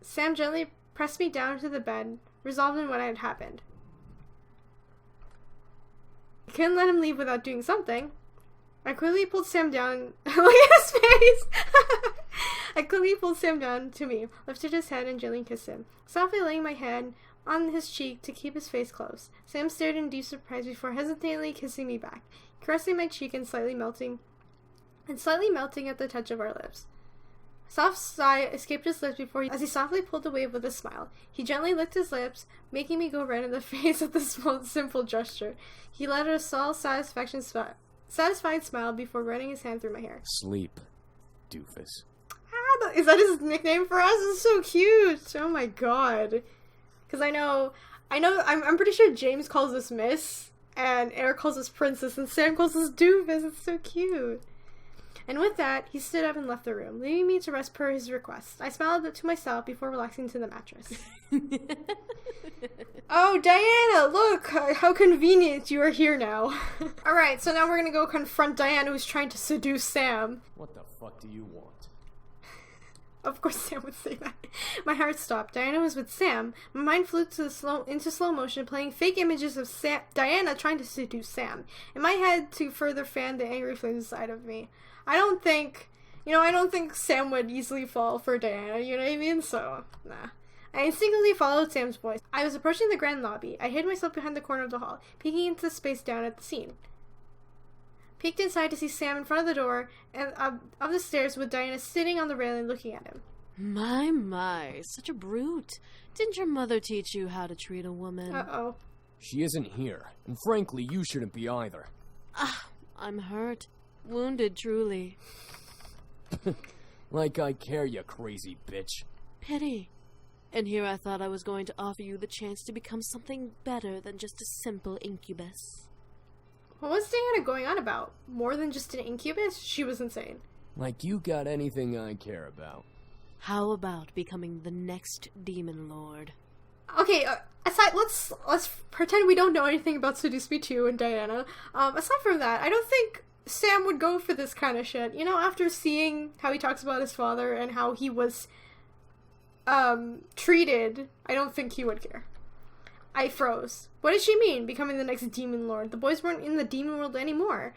Sam gently pressed me down to the bed, resolved in what had happened. I couldn't let him leave without doing something. I quickly pulled Sam down. Look at his face! I quickly pulled Sam down to me, lifted his head, and gently kissed him, softly laying my hand on his cheek to keep his face close. Sam stared in deep surprise before hesitantly kissing me back, caressing my cheek and slightly melting at the touch of our lips. A soft sigh escaped his lips as he softly pulled away with a smile. He gently licked his lips, making me go red in the face at this simple gesture. He let out a small satisfied smile before running his hand through my hair. Sleep, doofus. Is that his nickname for us? It's so cute. Oh my god. Because I'm pretty sure James calls us Miss, and Eric calls us Princess, and Sam calls us Doofus. It's so cute. And with that, he stood up and left the room, leaving me to rest per his request. I smiled to myself before relaxing to the mattress. Oh, Diana, look! How convenient you are here now. Alright, so now we're gonna go confront Diana, who's trying to seduce Sam. What the fuck do you want? Of course Sam would say that. My heart stopped. Diana was with Sam. My mind flew into slow motion, playing fake images of Diana trying to seduce Sam. In my head, to further fan the angry flames inside of me. I don't think Sam would easily fall for Diana, you know what I mean? So, nah. I instinctively followed Sam's voice. I was approaching the grand lobby. I hid myself behind the corner of the hall, peeking into the space down at the scene. Peeked inside to see Sam in front of the door and of the stairs with Diana sitting on the railing looking at him. My, such a brute. Didn't your mother teach you how to treat a woman? Uh-oh. She isn't here, and frankly, you shouldn't be either. I'm hurt. Wounded, truly. Like I care, you crazy bitch. Pity. And here I thought I was going to offer you the chance to become something better than just a simple incubus. What was Diana going on about? More than just an incubus? She was insane. Like you got anything I care about. How about becoming the next demon lord? Okay, aside, let's pretend we don't know anything about Seduce Me 2 and Diana. Aside from that, I don't think Sam would go for this kind of shit. You know, after seeing how he talks about his father and how he was treated, I don't think he would care. I froze. What did she mean, becoming the next demon lord? The boys weren't in the demon world anymore.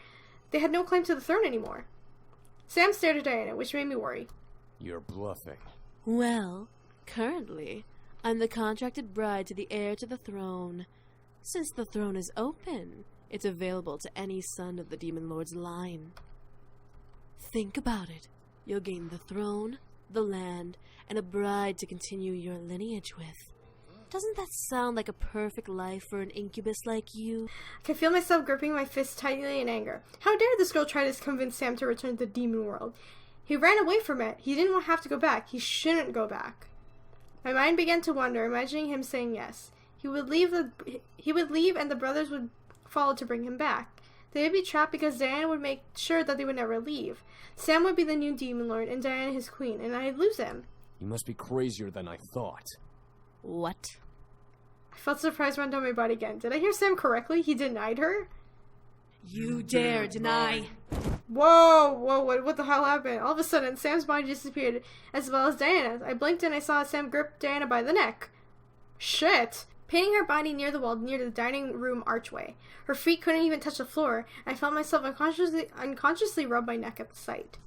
They had no claim to the throne anymore. Sam stared at Diana, which made me worry. You're bluffing. Well, currently, I'm the contracted bride to the heir to the throne. Since the throne is open, It's available to any son of the Demon Lord's line. Think about it. You'll gain the throne, the land, and a bride to continue your lineage with. Doesn't that sound like a perfect life for an incubus like you? I can feel myself gripping my fist tightly in anger. How dare this girl try to convince Sam to return to the demon world? He ran away from it. He didn't have to go back. He shouldn't go back. My mind began to wander, imagining him saying yes. He would leave and the brothers would follow to bring him back. They would be trapped because Diana would make sure that they would never leave. Sam would be the new demon lord and Diana his queen, and I'd lose him. You must be crazier than I thought. What? I felt surprise run down my body again. Did I hear Sam correctly? He denied her? You dare deny. Whoa, what the hell happened? All of a sudden, Sam's body disappeared, as well as Diana's. I blinked and I saw Sam grip Diana by the neck. Shit! Pinning her body near the wall, near the dining room archway. Her feet couldn't even touch the floor. I felt myself unconsciously rub my neck at the sight.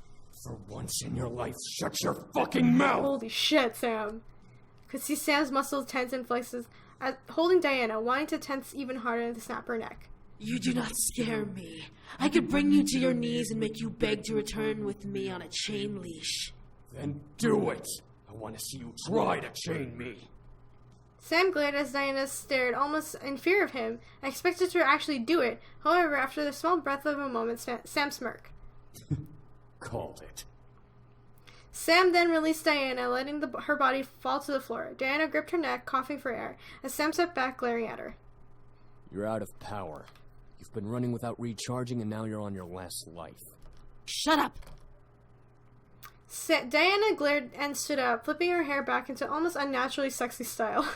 For once in your life, shut your fucking mouth! Holy shit, Sam. Could see Sam's muscles tense and flexes, holding Diana, wanting to tense even harder to snap her neck. You do not scare me. I could bring you to your knees and make you beg to return with me on a chain leash. Then do it! I want to see you try to chain me. Sam glared as Diana stared, almost in fear of him. I expected her to actually do it. However, after the small breath of a moment, Sam smirked. Called it. Sam then released Diana, letting her body fall to the floor. Diana gripped her neck, coughing for air, as Sam stepped back, glaring at her. You're out of power. You've been running without recharging, and now you're on your last life. Shut up! Diana glared and stood up, flipping her hair back into almost unnaturally sexy style.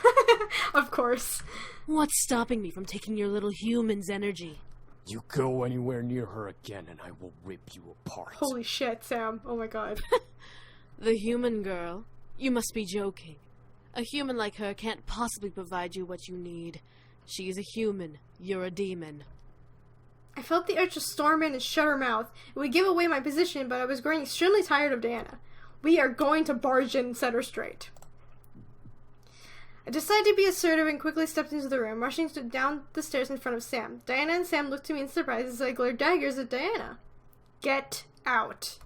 Of course. What's stopping me from taking your little human's energy? You go anywhere near her again, and I will rip you apart. Holy shit, Sam. Oh my god. The human girl? You must be joking. A human like her can't possibly provide you what you need. She's a human. You're a demon. I felt the urge to storm in and shut her mouth. It would give away my position, but I was growing extremely tired of Diana. We are going to barge in and set her straight. I decided to be assertive and quickly stepped into the room, rushing down the stairs in front of Sam. Diana and Sam looked at me in surprise as I glared daggers at Diana. Get out.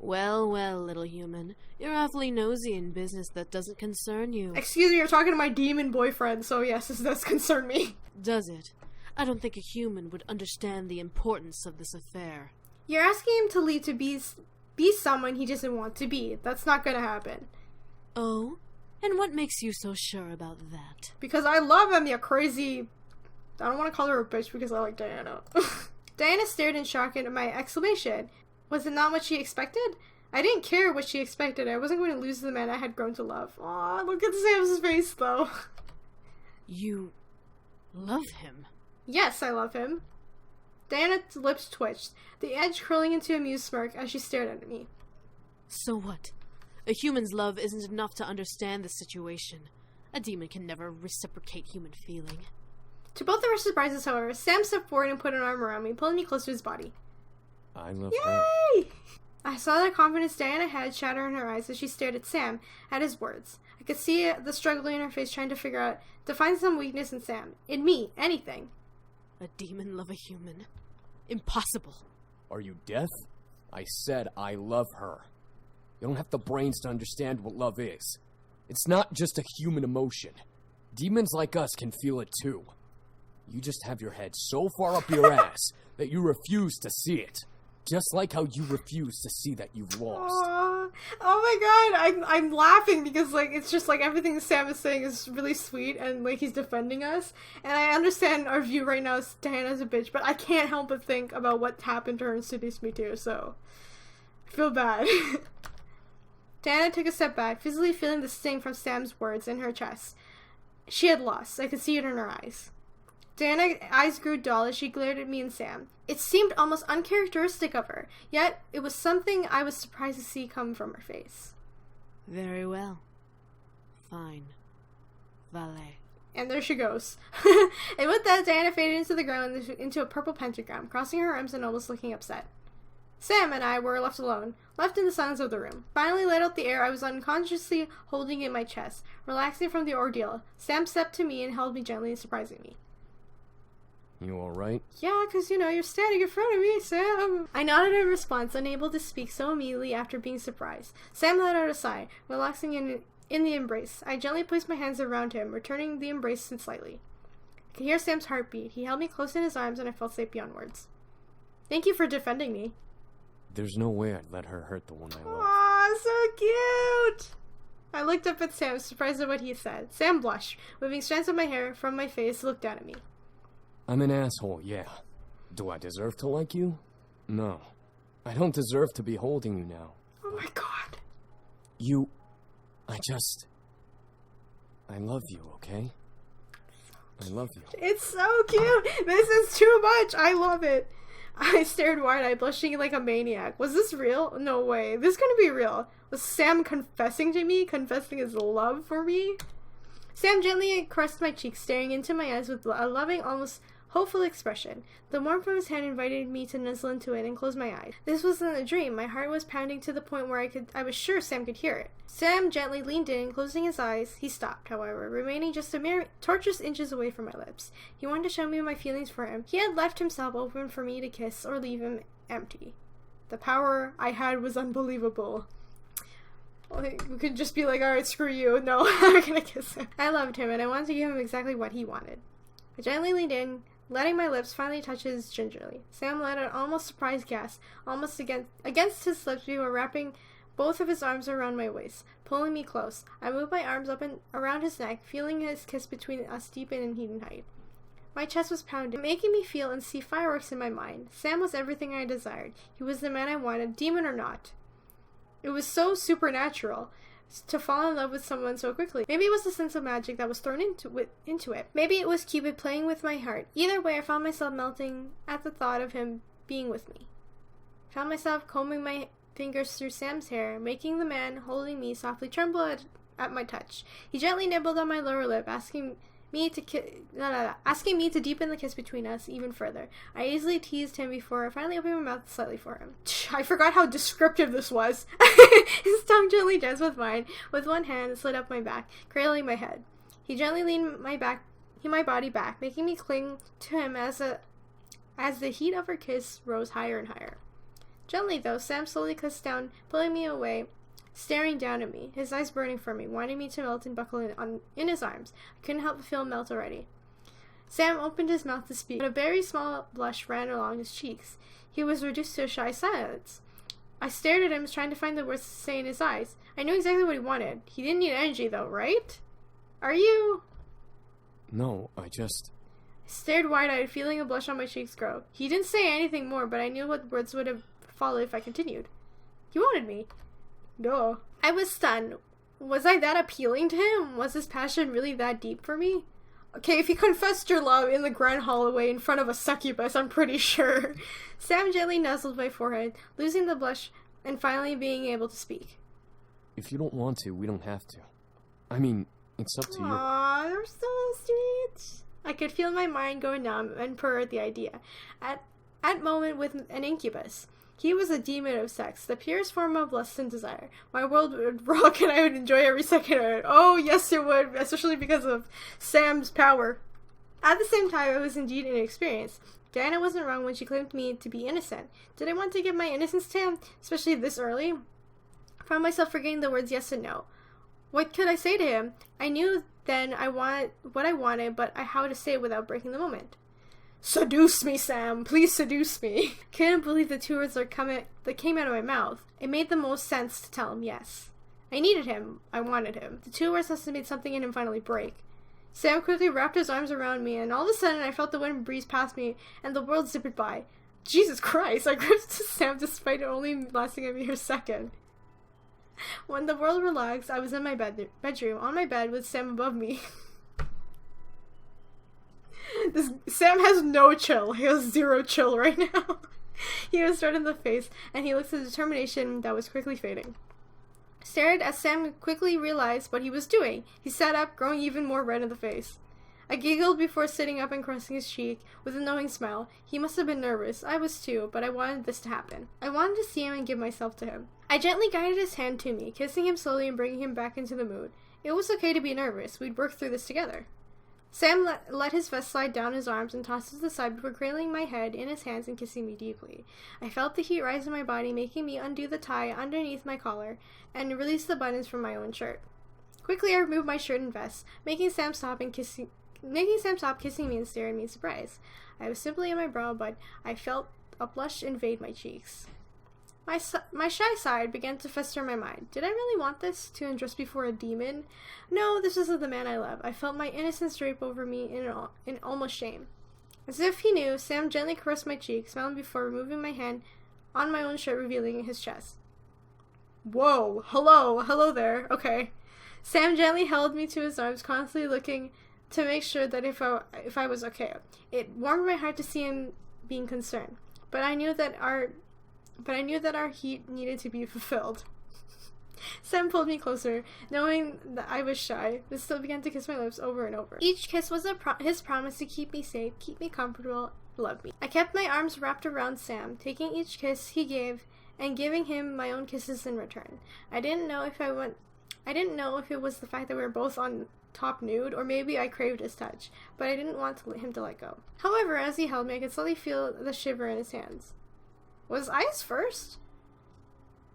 Well, little human. You're awfully nosy in business that doesn't concern you. Excuse me, you're talking to my demon boyfriend, so yes, this does concern me. Does it? I don't think a human would understand the importance of this affair. You're asking him to leave to be someone he doesn't want to be. That's not gonna happen. Oh? And what makes you so sure about that? Because I love him, you crazy... I don't want to call her a bitch because I like Diana. Diana stared in shock at my exclamation. Was it not what she expected? I didn't care what she expected. I wasn't going to lose the man I had grown to love. Aw, look at Sam's face, though. You... love him? Yes, I love him. Diana's lips twitched, the edge curling into a amused smirk as she stared at me. So what? A human's love isn't enough to understand the situation. A demon can never reciprocate human feeling. To both of our surprises, however, Sam stepped forward and put an arm around me, pulling me close to his body. I love Yay! her. I saw the confidence Diana had shatter in her eyes as she stared at Sam, at his words. I could see the struggle in her face trying to find some weakness in Sam. In me, anything. A demon love a human? Impossible. Are you deaf? I said I love her. You don't have the brains to understand what love is. It's not just a human emotion. Demons like us can feel it too. You just have your head so far up your ass that you refuse to see it. Just like how you refuse to see that you've lost. Aww. Oh my god, I'm laughing because like it's just like everything Sam is saying is really sweet and like he's defending us. And I understand our view right now is Diana's a bitch, but I can't help but think about what happened to her in Seduce Me too, so I feel bad. Diana took a step back, physically feeling the sting from Sam's words in her chest. She had lost. I could see it in her eyes. Diana's eyes grew dull as she glared at me and Sam. It seemed almost uncharacteristic of her, yet it was something I was surprised to see come from her face. Very well. Fine. Valet. And there she goes. And with that, Diana faded into the ground into a purple pentagram, crossing her arms and almost looking upset. Sam and I were left alone, left in the silence of the room. Finally let out the air I was unconsciously holding in my chest, relaxing from the ordeal. Sam stepped to me and held me gently, surprising me. You alright? Yeah, because, you're standing in front of me, Sam. I nodded in response, unable to speak so immediately after being surprised. Sam let out a sigh, relaxing in the embrace. I gently placed my hands around him, returning the embrace slightly. I could hear Sam's heartbeat. He held me close in his arms, and I felt safe beyond words. Thank you for defending me. There's no way I'd let her hurt the one I love. Aw, so cute! I looked up at Sam, surprised at what he said. Sam blushed, moving strands of my hair from my face, looked down at me. I'm an asshole, yeah. Do I deserve to like you? No. I don't deserve to be holding you now. Oh my god. I love you, okay? I love you. It's so cute! This is too much! I love it! I stared wide-eyed, blushing like a maniac. Was this real? No way. This couldn't be real. Was Sam confessing to me? Confessing his love for me? Sam gently caressed my cheek, staring into my eyes with a loving, almost hopeful expression. The warmth of his hand invited me to nuzzle into it and close my eyes. This wasn't a dream. My heart was pounding to the point where I was sure Sam could hear it. Sam gently leaned in, closing his eyes. He stopped, however, remaining just a mere torturous inches away from my lips. He wanted to show me my feelings for him. He had left himself open for me to kiss or leave him empty. The power I had was unbelievable. We could just be like, alright, screw you. No, I'm gonna kiss him. I loved him, and I wanted to give him exactly what he wanted. I gently leaned in, letting my lips finally touch his gingerly. Sam let an almost surprised gasp. Almost against his lips, we were wrapping both of his arms around my waist, pulling me close. I moved my arms up and around his neck, feeling his kiss between us deepen in heat and height. My chest was pounding, making me feel and see fireworks in my mind. Sam was everything I desired. He was the man I wanted, demon or not. It was so supernatural to fall in love with someone so quickly. Maybe it was the sense of magic that was thrown into it. Maybe it was Cupid playing with my heart. Either way, I found myself melting at the thought of him being with me. I found myself combing my fingers through Sam's hair, making the man holding me softly tremble at my touch. He gently nibbled on my lower lip, asking me to deepen the kiss between us even further. I easily teased him before I finally opened my mouth slightly for him. I forgot how descriptive this was. His tongue gently danced with mine. With one hand, it slid up my back, cradling my head. He gently leaned my body back, making me cling to him as the heat of our kiss rose higher and higher. Gently, though, Sam slowly kissed down, pulling me away, staring down at me, his eyes burning for me, wanting me to melt and buckle in his arms. I couldn't help but feel him melt already. Sam opened his mouth to speak, but a very small blush ran along his cheeks. He was reduced to a shy silence. I stared at him, trying to find the words to say in his eyes. I knew exactly what he wanted. He didn't need energy, though, right? Are you? No, I stared wide-eyed, feeling a blush on my cheeks grow. He didn't say anything more, but I knew what words would have followed if I continued. He wanted me. Duh. I was stunned. Was I that appealing to him? Was his passion really that deep for me? Okay, if you confessed your love in the grand hallway in front of a succubus, I'm pretty sure. Sam gently nuzzled my forehead, losing the blush and finally being able to speak. If you don't want to, we don't have to. I mean, it's up to you. Aww, they're so sweet. I could feel my mind go numb and purr at the idea. At moment with an incubus. He was a demon of sex, the purest form of lust and desire. My world would rock and I would enjoy every second of it. Oh, yes it would, especially because of Sam's power. At the same time, I was indeed inexperienced. Diana wasn't wrong when she claimed me to be innocent. Did I want to give my innocence to him, especially this early? I found myself forgetting the words yes and no. What could I say to him? I knew then what I wanted, but how to say it without breaking the moment. Seduce me, Sam. Please seduce me. Couldn't believe the two words that came out of my mouth. It made the most sense to tell him yes. I needed him. I wanted him. The two words must have made something in him finally break. Sam quickly wrapped his arms around me, and all of a sudden I felt the wind breeze past me, and the world zipped by. Jesus Christ! I gripped Sam despite it only lasting a mere second. When the world relaxed, I was in my bedroom, on my bed with Sam above me. Sam has no chill. He has zero chill right now. He was red in the face, and he looked with determination that was quickly fading. Stared as Sam quickly realized what he was doing. He sat up, growing even more red in the face. I giggled before sitting up and caressing his cheek with a knowing smile. He must have been nervous. I was too, but I wanted this to happen. I wanted to see him and give myself to him. I gently guided his hand to me, kissing him slowly and bringing him back into the mood. It was okay to be nervous. We'd work through this together. Sam let his vest slide down his arms and tossed it aside before cradling my head in his hands and kissing me deeply. I felt the heat rise in my body, making me undo the tie underneath my collar and release the buttons from my own shirt. Quickly, I removed my shirt and vest, making Sam stop kissing me and staring at me in surprise. I was simply in my bra, but I felt a blush invade my cheeks. My shy side began to fester in my mind. Did I really want this? To undress before a demon? No, this isn't the man I love. I felt my innocence drape over me in almost shame. As if he knew, Sam gently caressed my cheek, smiling before removing my hand on my own shirt, revealing his chest. Whoa, hello there, okay. Sam gently held me to his arms, constantly looking to make sure that if I was okay. It warmed my heart to see him being concerned, but I knew that our heat needed to be fulfilled. Sam pulled me closer, knowing that I was shy, but still began to kiss my lips over and over. Each kiss was his promise to keep me safe, keep me comfortable, love me. I kept my arms wrapped around Sam, taking each kiss he gave and giving him my own kisses in return. I didn't know if it was the fact that we were both on top nude, or maybe I craved his touch, but I didn't want him to let go. However, as he held me, I could slowly feel the shiver in his hands. Was Ice first?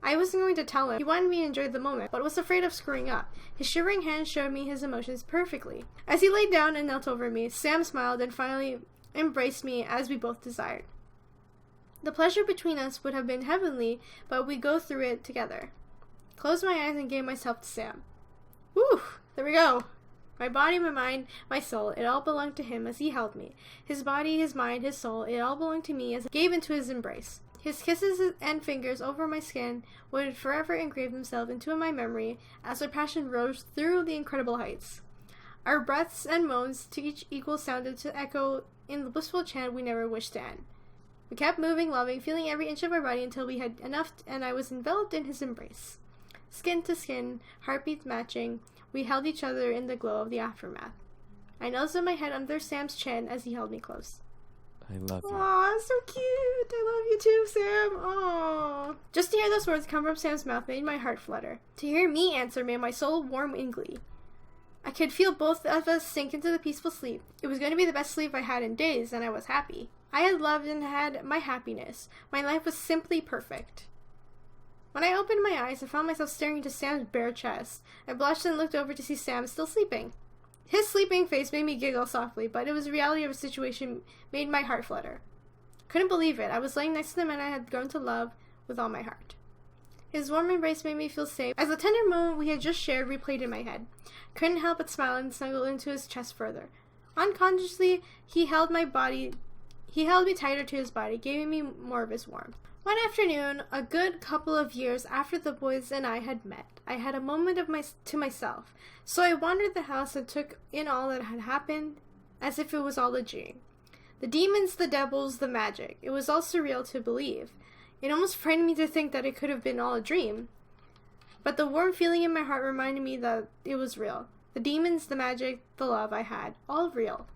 I wasn't going to tell him. He wanted me to enjoy the moment, but was afraid of screwing up. His shivering hand showed me his emotions perfectly. As he laid down and knelt over me, Sam smiled and finally embraced me as we both desired. The pleasure between us would have been heavenly, but we'd go through it together. Closed my eyes and gave myself to Sam. Whew! There we go. My body, my mind, my soul, it all belonged to him as he held me. His body, his mind, his soul, it all belonged to me as I gave into his embrace. His kisses and fingers over my skin would forever engrave themselves into my memory as our passion rose through the incredible heights. Our breaths and moans to each equal sounded to echo in the blissful chant we never wished to end. We kept moving, loving, feeling every inch of our body until we had enough and I was enveloped in his embrace. Skin to skin, heartbeats matching, we held each other in the glow of the aftermath. I nuzzled my head under Sam's chin as he held me close. I love you. Aw, so cute. I love you too, Sam. Aw. Just to hear those words come from Sam's mouth made my heart flutter. To hear me answer made my soul warm in glee. I could feel both of us sink into the peaceful sleep. It was going to be the best sleep I had in days, and I was happy. I had loved and had my happiness. My life was simply perfect. When I opened my eyes, I found myself staring into Sam's bare chest. I blushed and looked over to see Sam still sleeping. His sleeping face made me giggle softly, but it was the reality of the situation made my heart flutter. Couldn't believe it. I was laying next to the man I had grown to love with all my heart. His warm embrace made me feel safe, as the tender moment we had just shared replayed in my head. Couldn't help but smile and snuggle into his chest further. Unconsciously, he held me tighter to his body, giving me more of his warmth. One afternoon, a good couple of years after the boys and I had met, I had a moment to myself, so I wandered the house and took in all that had happened, as if it was all a dream. The demons, the devils, the magic. It was all surreal to believe. It almost frightened me to think that it could have been all a dream. But the warm feeling in my heart reminded me that it was real. The demons, the magic, the love I had, all real.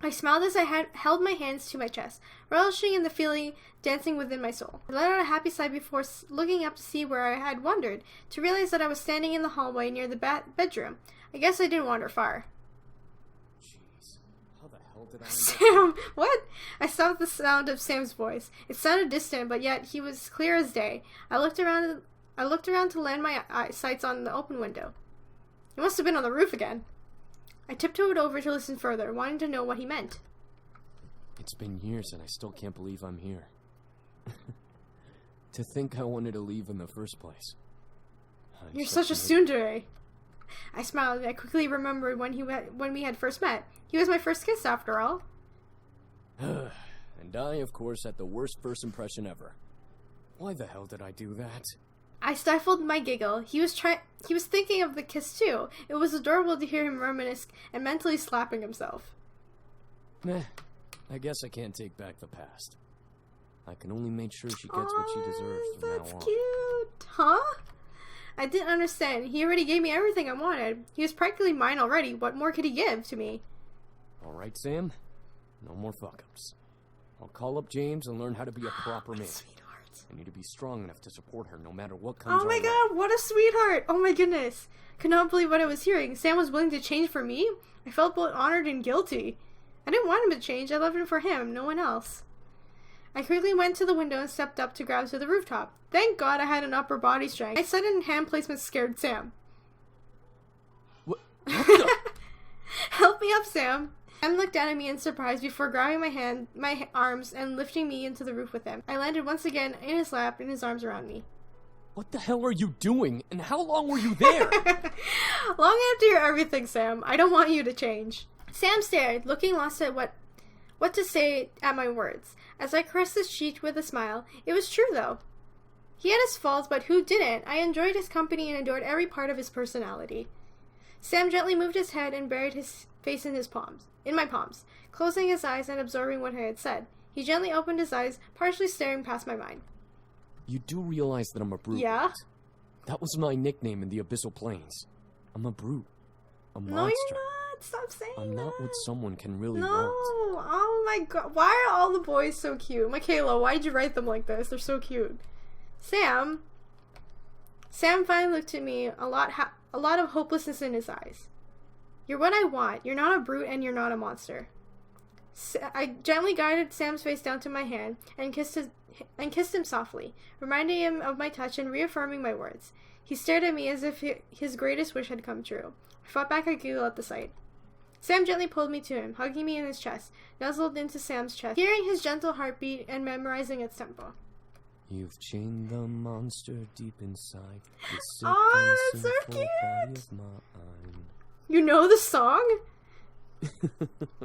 I smiled as I held my hands to my chest, relishing in the feeling dancing within my soul. I let out a happy sigh before looking up to see where I had wandered, to realize that I was standing in the hallway near the bedroom. I guess I didn't wander far. Jeez, how the hell did I Sam, what? I stopped the sound of Sam's voice. It sounded distant, but yet he was clear as day. I looked around to land my sights on the open window. He must have been on the roof again. I tiptoed over to listen further, wanting to know what he meant. It's been years and I still can't believe I'm here. To think I wanted to leave in the first place. You're such a tsundere. I smiled and I quickly remembered when we had first met. He was my first kiss, after all. And I, of course, had the worst first impression ever. Why the hell did I do that? I stifled my giggle. He was thinking of the kiss too. It was adorable to hear him reminisce and mentally slapping himself. I guess I can't take back the past. I can only make sure she gets what she deserves from now on. That's cute. Huh? I didn't understand. He already gave me everything I wanted. He was practically mine already. What more could he give to me? Alright, Sam. No more fuck-ups. I'll call up James and learn how to be a proper man. Sweetheart. I need to be strong enough to support her no matter what comes Oh my our way. god, what a sweetheart! Oh my goodness. Could not believe what I was hearing. Sam was willing to change for me? I felt both honored and guilty. I didn't want him to change. I loved him for him, no one else. I quickly went to the window and stepped up to grab to the rooftop. Thank God I had an upper body strength. My sudden hand placement scared Sam. What the? Help me up, Sam. Sam looked down at me in surprise before grabbing my arms and lifting me into the roof with him. I landed once again in his lap and his arms around me. What the hell are you doing? And how long were you there? Long after your everything, Sam. I don't want you to change. Sam stared, looking lost at what to say at my words. As I caressed his cheek with a smile, it was true though. He had his faults, but who didn't? I enjoyed his company and adored every part of his personality. Sam gently moved his head and buried his face in my palms, closing his eyes and absorbing what I had said. He gently opened his eyes, partially staring past my mind. You do realize that I'm a brute, Yeah? right? That was my nickname in the Abyssal Plains. I'm a brute. A monster. No, you're not. Stop saying I'm not that. what someone can really No. want. Oh my god. Why are all the boys so cute? Michaela, why'd you write them like this? They're so cute. Sam finally looked at me, a lot of hopelessness in his eyes. You're what I want. You're not a brute and you're not a monster. I gently guided Sam's face down to my hand and kissed him softly, reminding him of my touch and reaffirming my words. He stared at me as if his greatest wish had come true. I fought back a giggle at the sight. Sam gently pulled me to him, hugging me in his chest, nuzzled into Sam's chest, hearing his gentle heartbeat and memorizing its tempo. You've chained the monster deep inside. Oh, that's so cute! You know the song?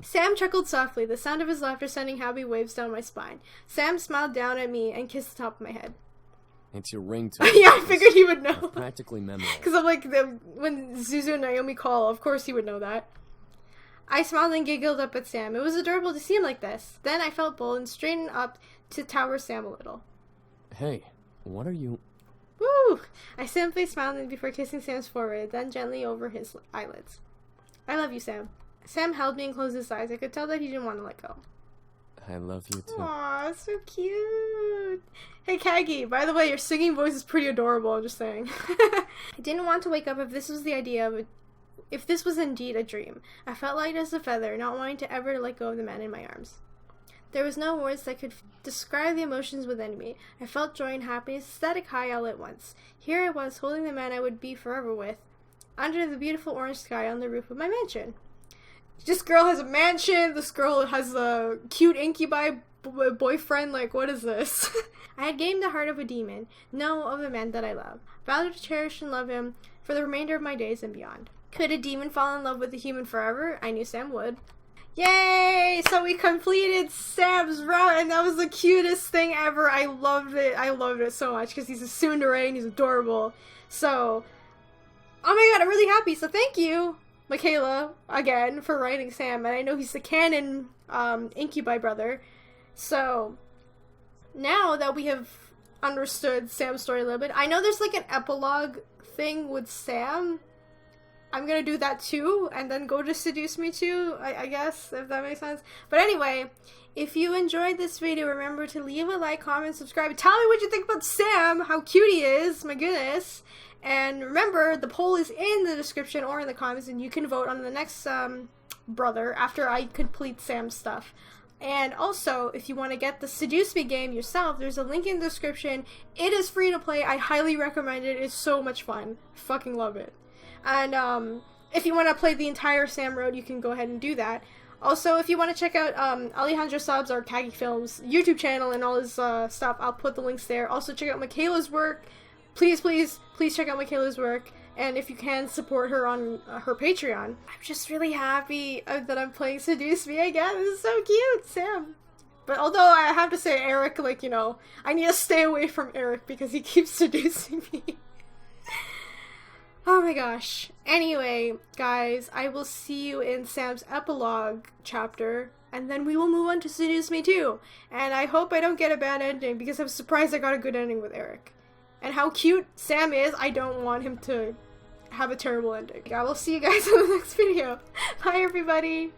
Sam chuckled softly, the sound of his laughter sending happy waves down my spine. Sam smiled down at me and kissed the top of my head. It's your ringtone. Yeah, I figured he would know. I've practically memorized. Because I'm like, when Zuzu and Naomi call, of course he would know that. I smiled and giggled up at Sam. It was adorable to see him like this. Then I felt bold and straightened up to tower Sam a little. Hey, what are you... Woo! I simply smiled before kissing Sam's forehead, then gently over his eyelids. I love you, Sam. Sam held me and closed his eyes. I could tell that he didn't want to let go. I love you too. Aw, so cute. Hey, Kaggy, by the way, your singing voice is pretty adorable, I'm just saying. I didn't want to wake up if this was indeed a dream. I felt light as a feather, not wanting to ever let go of the man in my arms. There was no words that could describe the emotions within me. I felt joy and happiness, ecstatic high all at once. Here I was, holding the man I would be forever with, under the beautiful orange sky on the roof of my mansion. This girl has a mansion, this girl has a cute incubi boyfriend, like, what is this? I had gained the heart of a demon, no, of a man that I love. Vowed to cherish and love him for the remainder of my days and beyond. Could a demon fall in love with a human forever? I knew Sam would. Yay! So we completed Sam's route, and that was the cutest thing ever. I loved it. I loved it so much, because he's a tsundere and he's adorable. So, oh my god, I'm really happy. So thank you, Michaela, again, for writing Sam. And I know he's the canon incubi brother. So, now that we have understood Sam's story a little bit, I know there's like an epilogue thing with Sam. I'm gonna do that too, and then go to Seduce Me too, I guess, if that makes sense. But anyway, if you enjoyed this video, remember to leave a like, comment, subscribe. Tell me what you think about Sam, how cute he is, my goodness. And remember, the poll is in the description or in the comments, and you can vote on the next brother after I complete Sam's stuff. And also, if you want to get the Seduce Me game yourself, there's a link in the description. It is free to play. I highly recommend it. It's so much fun. I fucking love it. And if you want to play the entire Sam Road, you can go ahead and do that. Also, if you want to check out Alejandro Saab's or Kaggy Films YouTube channel and all his stuff, I'll put the links there. Also, check out Michaela's work. Please, please, please check out Michaela's work. And if you can, support her on her Patreon. I'm just really happy that I'm playing Seduce Me again. This is so cute, Sam. But although I have to say, Eric, like, you know, I need to stay away from Eric because he keeps seducing me. Oh my gosh. Anyway, guys, I will see you in Sam's epilogue chapter, and then we will move on to Seduce Me too. And I hope I don't get a bad ending, because I'm surprised I got a good ending with Eric. And how cute Sam is, I don't want him to have a terrible ending. I will see you guys in the next video. Bye, everybody!